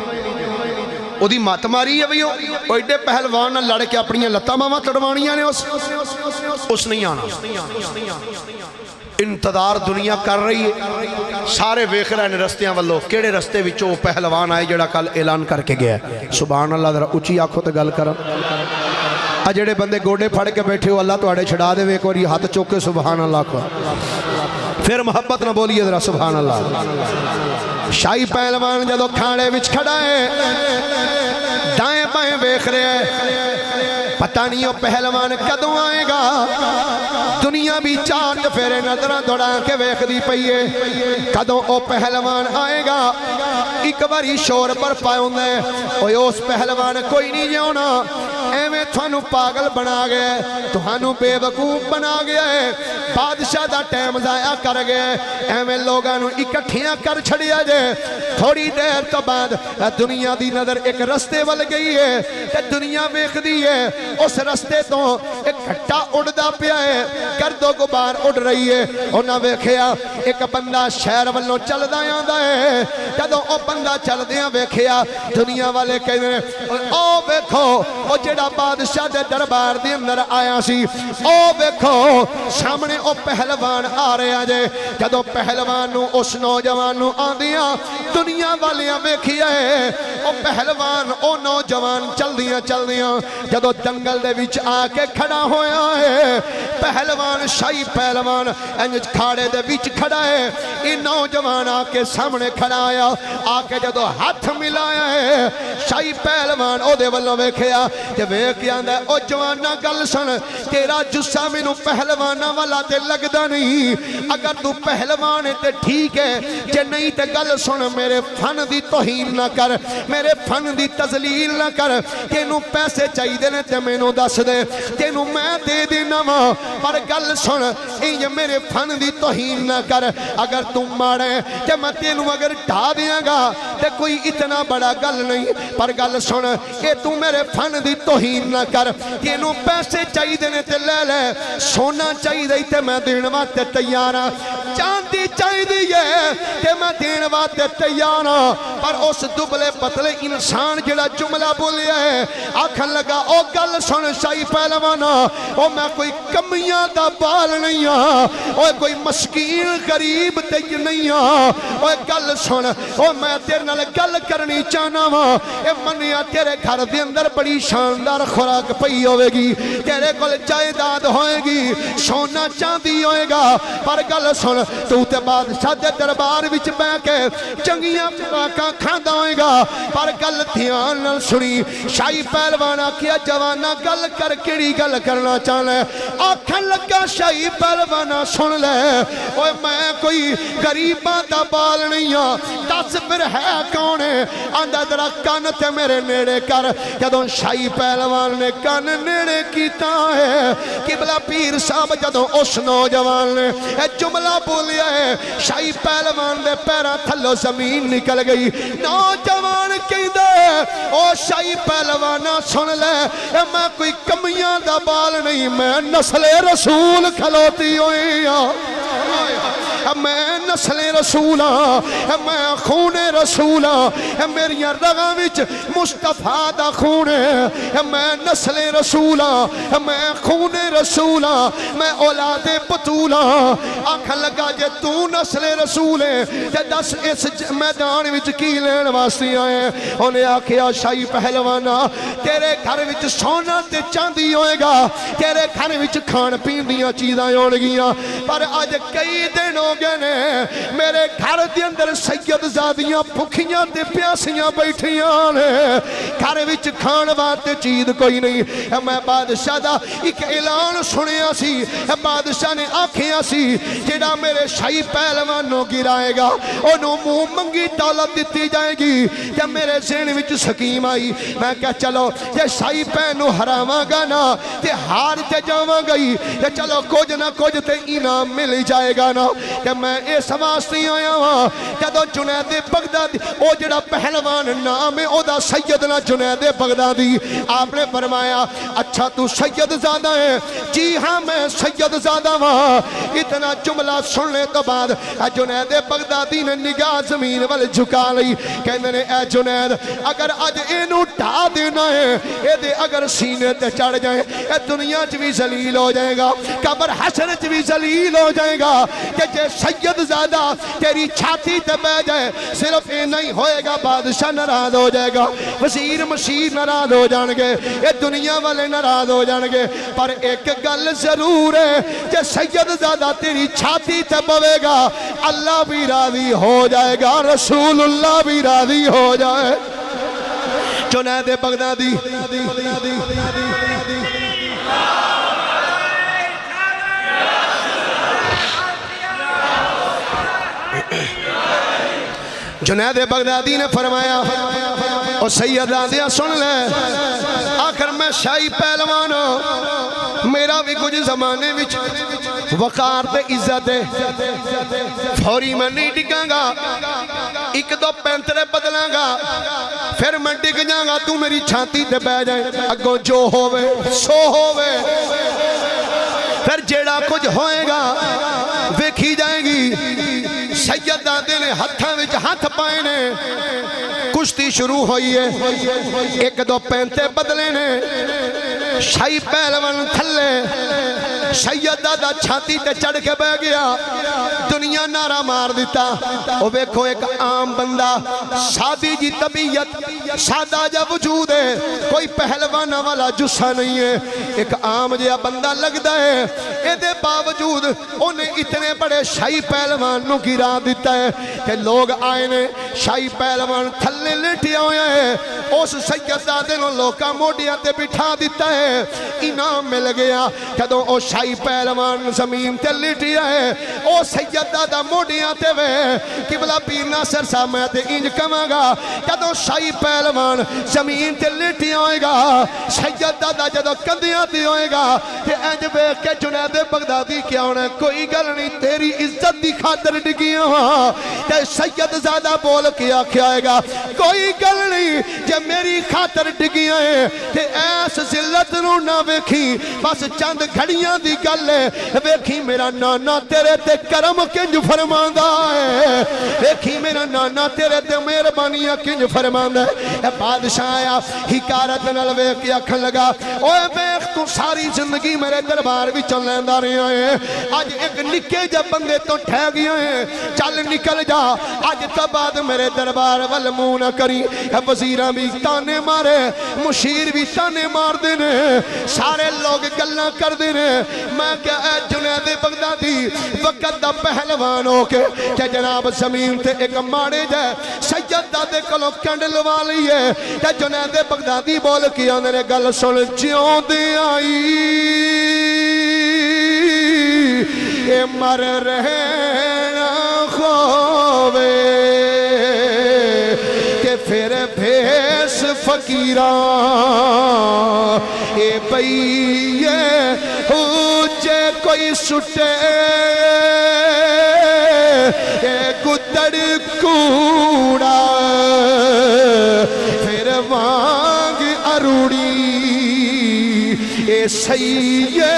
او دی مات ماری ہے بھئیو او ایڈے پہلوان نہ لڑ کے اپنی لتا ماما تڑوانیاں نے اس نہیں آنا انتظار دنیا کر رہی ہے سارے ویکھ رہے ہیں رستیاں والو کیڑے رستے وچوں پہلوان آئے جڑا کل اعلان کر کے گیا ہے سبحان اللہ ذرا اچھی آنکھوں تے گل کرا جڑے بندے گوڑے پھڑ کے بیٹھے ہو اللہ تو آڑے چھڑا دے ویک اور یہ ہاتھ چوکے سبحان اللہ کو پھر محبت نہ بولیے ذرا سبحان اللہ شاہی پہلوان جدو کھاڑے وچ کھڑا ہے دائیں بائیں ویکھ رہے ہیں پتہ نہیں وہ پہلوان کدوں آئے گا دنیا بھی چار چفیرے نظرہ دوڑا کے ویکھ دی پئیے کدوں وہ پہلوان آئے گا ایک باری شور پر پاؤں دے اوہ اس پہلوان کوئی نہیں جاؤنا ایویں تھانو پاگل بنا گئے تھانو بے وقوف بنا گئے بادشاہ دا ٹائم ضائع کر گئے ایویں لوگانو اکٹھیاں کر چھڑیا جے تھوڑی دیر تو بعد دنیا دی نظر ایک رستے ول گئی ہے کہ دنیا ویکھ دی ہے اس رستے تو ایک گھٹا اڑدا پیا ہے گرد و غبار اڑ رہی ہے انہاں ویکھیا ایک بندہ شہر والوں چلدا آندا ہے جدوں او بندہ چلدیاں ویکھیا دنیا والے کہندے او ویکھو او جڑا بادشاہ دے دربار دے اندر آیا سی او ویکھو سامنے او پہلوان آ رہے جے جدوں پہلوان نو اس نوجوان نو آندیاں دنیا والیاں ویکھیا ہے او پہلوان او نوجوان چلدیاں جدوں جنگل دے وچ آ کے کھڑا ہویا ہے پہلوان شاہی پہلوان انج کھاڑے دے وچ کھڑا ہے یہ نوجوان آ کے سامنے کھڑا آیا آ کے جدو ہاتھ ملایا ہے شاہی پہلوان او دے والوں ویکھیا کہ ویکھ آندا او جوانا گل سن تیرا جسا مینوں پہلوانا والا تے لگدا نہیں اگر تو پہلوان ہے تے ٹھیک ہے جے نہیں تے گل سن میرے فن دی توہین نہ کر میرے فن دی تذلیل نہ کر تینوں پیسے چاہیے دے نے تے مینوں دس دے تینوں میں دے دینا وا پر گل سن یہ میرے فن دی توہین نہ کر اگر تم ماڑے تے میں تینوں اگر ڈھا دیاں گا تے کوئی اتنا بڑا گل نہیں پر گل سن کہ تو میرے فن دی توہین نہ کر تینوں پیسے چاہیے دے نے تے لے لے سونا چاہیے دے تے میں دین واسطے تیار ہاں چاندی چاہیے دے تے میں دین واسطے تیار ہاں پر اس دبلے پتلے انسان جڑا جملہ بولیا ہے آکھن لگا او گل سن شاہی پہلوانا او میں کوئی کمیاں دا بال نہیں ہاں او کوئی مسکین غریب تے نہیں ہاں او گل سن او میں تیرے نال گل کرنی چاہنا وا اے منیا تیرے گھر دے اندر بڑی شاندار خوراک پئی ہوے گی تیرے کول جائیداد ہوئے گی سونا چاندی ہوئے گا پر گل سن تو تے بادشاہ دے دربار وچ بیٹھ کے چنگیاں خوراکاں کھاندا ہوئے گا پر گل دھیان نال سنی شاہی پہلوانا کیا جوانا گل کر کیڑی گل کرنا چاہنا ہے آکھن لگا شاہی پہلوانا سن لے اوے میں کوئی غریباں دا بال نہیں ہاں دس پھر ہے کون ہے آندا ذرا کان تے میرے نیڑے کر جدوں شاہی پہلوان نے کان نیڑے کیتا ہے قبلہ پیر صاحب جدوں اس نوجوان نے اے جملہ بولیا ہے شاہی پہلوان دے پیراں تھلوں زمین نکل گئی نوجوان کہندا او شاہی پہلوانا سن لے اے میں کوئی کمیاں دا بال نہیں میں نسل رسول کھلوتی ہوئی ہاں میں نسل رسول ہاں میں خون رسول ہاں میری رگاں وچ مصطفیٰ دا خون ہے میں نسل رسول ہاں میں خون رسول میں اولاد بطول آکھن لگا جے تو نسل رسول ہے تے دس اس میدان وچ کی لین واسطے آئے انہیں آکھیا شاہی پہلوانا تیرے گھر وچ سونا تے چاندی ہوئے گا تیرے گھر وچ کھان پین دیاں چیزاں ہون گیاں پر آج کئی دن ہو گئے نے میرے گھر دے اندر سید زادیاں بھکھیاں تے پیاسیاں بیٹھیاں نے گھر وچ کھان واسطے چیز کوئی نہیں میں بادشاہ دا ایک اعلان سنیا سی بادشاہ نے آکھیا سی جڑا میرے شاہی پہلوانوں گرائے گا انہوں منہ منگی دولت دیتی جائے گی کہ میرے ذہن وچ سکیم آئی میں کہا چلو یہ شاہی پہنوں ہراواں گا نا تے ہار تے جاواں گئی کہ چلو کچھ نہ کچھ تے انعام مل جائے گا نا کہ میں اس واسطے آیا ہاں جدو جنید بغدادی او جڑا پہلوان نام ہے او دا سیدنا جنید بغدادی آپ نے فرمایا اچھا تو سید زادہ ہے جی ہاں میں سید زادہ ہاں اتنا جملہ سننے تو بعد جنید بغدادی نے نگاہ زمین وال جھکا لئی کہنے نے اے جنید اگر آج اینو ڈھا دینا ہے اے دے اگر سینے تے چڑھ جائیں اے دنیا چ بھی ذلیل ہو جائے گا قبر حشر چ بھی ذلیل ہو جائے گا کہ جے سید زادہ تیری چھاتی تے بہ جائے صرف یہ نہیں ہوئے گا بادشاہ ناراض ہو جائے گا وزیر مشیر ناراض ہو جان گے یہ دنیا والے ناراض ہو جان گے پر ایک گل ضرور ہے کہ سید زادہ تیری چھاتی تے بوے گا اللہ بھی راضی ہو جائے گا رسول اللہ بھی راضی ہو جائے جنید بغدادی جنید بغدادی نے فرمایا اور سید آدھیا سن لے آخر میں شاہی پہلوان ہوں میرا بھی کچھ زمانے وچ وقار تے عزت ہے فوری میں نہیں ڈگاں گا ایک دو پینترے بدلاں گا پھر میں ڈگ جاں گا تو میری چھاتی تے بہ جائے اگوں جو ہووے سو ہووے پھر جیڑا کچھ ہوئے گا ویکھی جائے گی سید دادے نے ہتھاں وچ ہاتھ پائے نے کشتی شروع ہوئی ہے ایک دو پینتے بدلے نے شاہی پہلوان تھلے سید دادا چھاتی تے چڑھ کے بہ گیا دنیا نعرہ مار دیتا وہ ویکھو ایک عام بندہ سادی جی طبیعت سادہ جا وجود ہے کوئی پہلوانا والا جسا نہیں ہے ایک عام جا بندہ لگتا ہے دے باوجود انہیں اتنے بڑے شاہی پہلوان نو گرا دیتا ہے کہ لوگ آئے نے شاہی پہلوان تھلے لیٹیا ہویا ہے اس سید دادے نو لوکا موڈیاں تے بٹھا دیتا ہے انعام مل گیا کدوں او شاہی پہلوان زمین تے لیٹیا ہے او سید دادا موڈیاں تے وے قبلہ پیر ناصر صاحب میں تے انج کماں گا کدوں شاہی پہلوان زمین تے لیٹیا ہوئے گا سید دادا جدو کندیاں تے ہوئے گا تے انج بے کہ جنید بغدادی کیا ہونا کوئی گل نہیں تیری عزت دی خاطر ڈگیاں ہاں تے سید زادہ بول کیا کھائے گا کوئی گل نہیں جے میری خاطر ڈگیاں ہیں تے ایس ذلت نو نہ ویکھی بس چند گھڑیاں دی گل ہے ویکھی میرا نانا تیرے تے کرم کنج فرماندہ ہے ویکھی میرا نانا تیرے تے مہربانیاں کنج فرماندہ ہے بادشاہ آیا حکارت نال ویکھ اکھن لگا اوے ویکھ تو ساری زندگی میرے دربار بھی چل لیندہ رہے ہیں آج ایک نکے جب بندے تو ٹھہ گیا ہیں چل نکل جا آج تب بعد میرے دربار والمون کری وزیرہ بھی تانے مارے مشیر بھی تانے مار دینے سارے لوگ گلنا کر دینے میں کیا اے جنید بغدادی وقت دا پہلوان ہو کے کہ جناب زمین تے ایک ماڑے جائے سید دادے کلو کنڈل والی ہے کہ جنید بغدادی بول کیا میرے گل سن جیوں دے آئی اے مر رہنا خووے کہ پھر بھیس فقیران اے بھئیے ہوچے کوئی سٹے اے گدڑ کوڑا پھر وانگ اروڑی اے سیئے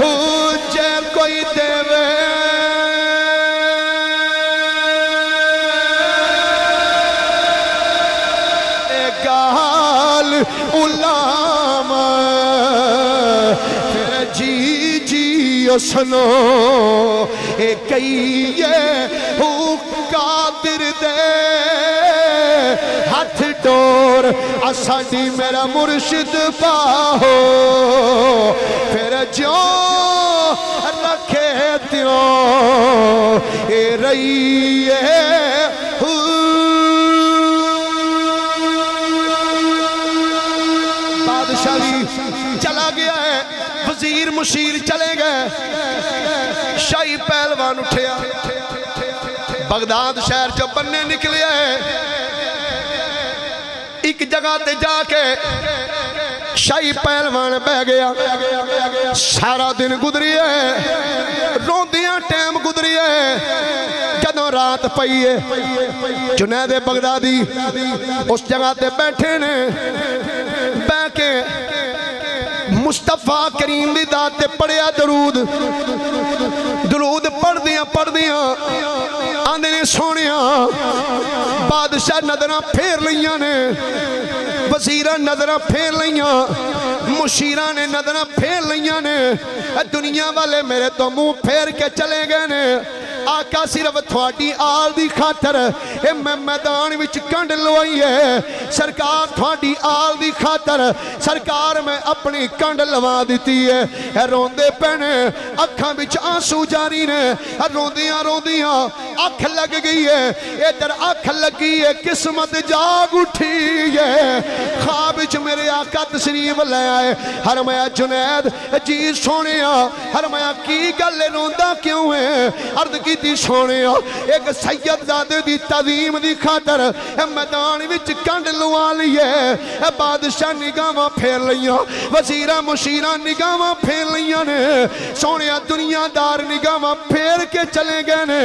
ہوچے کوئی دیوے غلام پھر جی سنو اے کئیے ہو قادر دے ہاتھ ڈور اساڈی میرا مرشد پاہو پھر جو رکھے تیوں اے رئیے بادشاہ چلا گیا ہے وزیر مشیر چلے گئے شاہی پہلوان اٹھیا بغداد شہر جو بننے نکلے ہے ایک جگہ تے جا کے شاہی پہلوان بہ گیا سارا دن گزری ہے روندیاں ٹائم گزری ہے جدوں رات پئی ہے جنید بغدادی اس جگہ تے بیٹھے نے بہ کے مصطفیٰ کریم دی ذات تے پڑھیا درود پڑھ دیاں آندے نے سونیاں بادشاہ نظرہ پھیر لیاں نے وزیرہ نظرہ پھیر لیاں مشیرہ نے نظرہ پھیر لیاں نے دنیا والے میرے تو منہ پھیر کے چلے گئے نے آقا صرف تھوڑی آل دی خاطر اے میں میدان وچ کنڈ لوائی ہے سرکار تھوڑی آل دی خاطر سرکار میں اپنی کنڈ لوا دیتی ہے اے روندے پہنے اکھاں وچ آنسو جاری نے روندیاں اکھ لگ گئی ہے ادھر اکھ لگی ہے قسمت جاگ اٹھی ہے خواب وچ میرے آقا تشریف لے آئے فرمایا جنید جی سونیا فرمایا کی گل روندا کیوں ہے عرض کی تی سونیا ایک سید زادے دی تعظیم دی خاطر میدان وچ کنڈ لوا لیے بادشاہ نگاہاں پھیر لیاں وزیراں مشیراں نگاہاں پھیر لیاں نے سونیا دنیا دار نگاہاں پھیر کے چلے گئے نے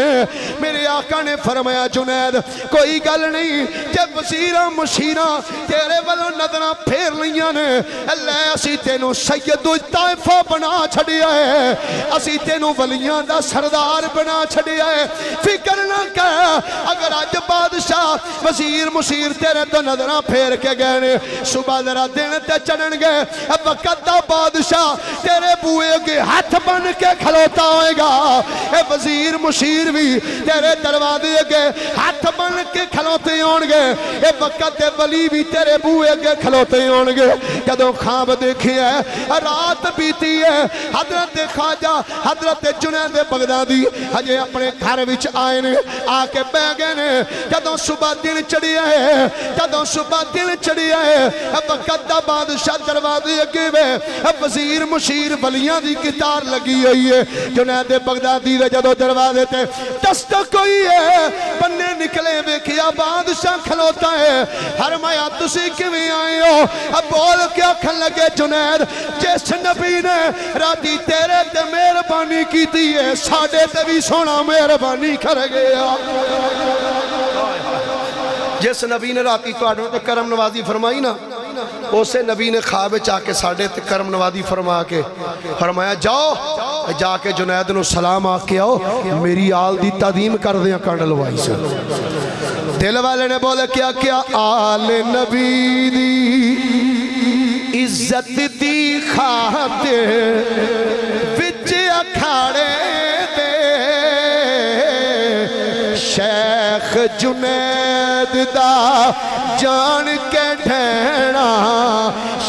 میرے آقا نے فرمایا جنید کوئی گل نہیں جب وزیراں مشیراں تیرے والوں نظراں پھیر لیاں نے اللہ اسی تینوں سید طائفہ بنا چھڑیا ہے اسی تینوں ولیاں دا سردار بنا چھڑیا ہے فکر نہ کر اگر آج بادشاہ وزیر مشیر تیرے تو نظرہ پھیر کے گئے نے صبح ذرا دن تے چڑھن گئے وقت دا بادشاہ تیرے بوئے کے ہاتھ بن کے کھلوتا ہوئے گا اے وزیر مشیر بھی تیرے دروازے کے ہاتھ بن کے کھلوتے ہون گے اے وقت دے ولی بھی تیرے بوئے کے کھلوتے ہون گے جدوں خواب دیکھی ہے رات بیتی ہے حضرت خواجہ حضرت جنید بغدادی ہجے اپنے گھر وچ آئے نے آ کے بہ گئے نے جدوں صبح دن چڑھیا ہے وقت دا بادشاہ دروازے اگے وے وزیر مشیر ولیاں دی قطار لگی ہوئی ہے جنید بغدادی دے جدوں دروازے تے دستک ہوئی ہے بننے نکلے ویکھیا بادشاہ کھلوتا ہے فرمایا تسی کیویں آئے ہو بول کے آکھن لگے جنید جس نبی نے راتی تیرے تے مہربانی کیتی ہے ساڈے تے بھی سونا مہربانی کر گیا جس نبی نے راتی تواڈوں تے کرم نوازی فرمائی نا اسے نبی نے خواب چاہ کے ساڑھے تے کرم نوازی فرما کے فرمایا جاؤ جا کے جنید نو سلام آکے آؤ میری آل دی تعظیم کر دیا کانڈ لوائی سے دل والے نے بولے کیا کیا آل نبی دی عزت دی خاطر وچ اکھاڑے دے شیخ جنید دا جان کے ڈھینا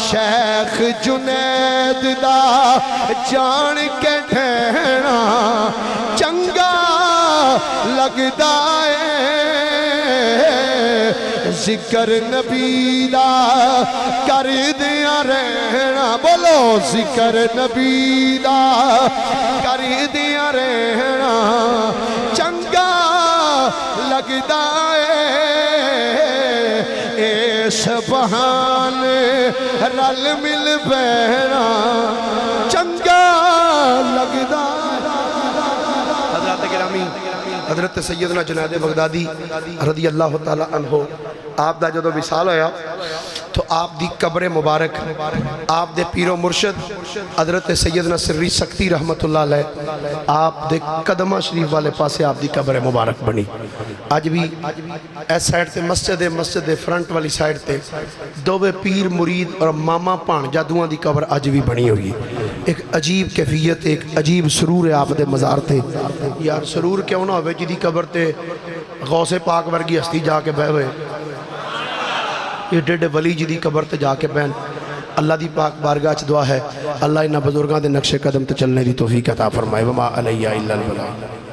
شیخ جنید دا جان کے ڈھینا چنگا لگدا ہے ذکر نبی دا کر دیا رہنا بولو ذکر نبی دا کر دیا رہنا چنگا لگدا ہے اس بہانے رل مل بہنا چنگا لگدا حضرات گرامی حضرت سیدنا جنید بغدادی رضی اللہ تعالیٰ عنہ آپ دا جدو وصال ہویا تو آپ دی قبر مبارک آپ دے پیر و مرشد حضرت سیدنا سری سکتی رحمت اللہ علیہ آپ دے قدمہ شریف والے پاسے آپ دی قبر مبارک بنی. آج بھی ایس سائڈ تے مسجد دے فرنٹ والی سائڈ تے دووے پیر مرید اور ماما پان جادوان دی قبر آج بھی بنی ہوئی. ایک عجیب کیفیت ایک عجیب سرور ہے آپ دے مزار تے. یار سرور کیوں نہ ہوئے جی دی قبر تے غوث پاک ورگی ہستی جا کے بہ ہوئے, یہ ڈیڈے ولی جی دی قبر تے جا کے بہن. اللہ دی پاک بارگاہ چ دعا ہے اللہ انہاں بزرگاں دے نقش قدم تے چلنے دی توفیق عطا فرمائے. وما علیہ الا البلاغ.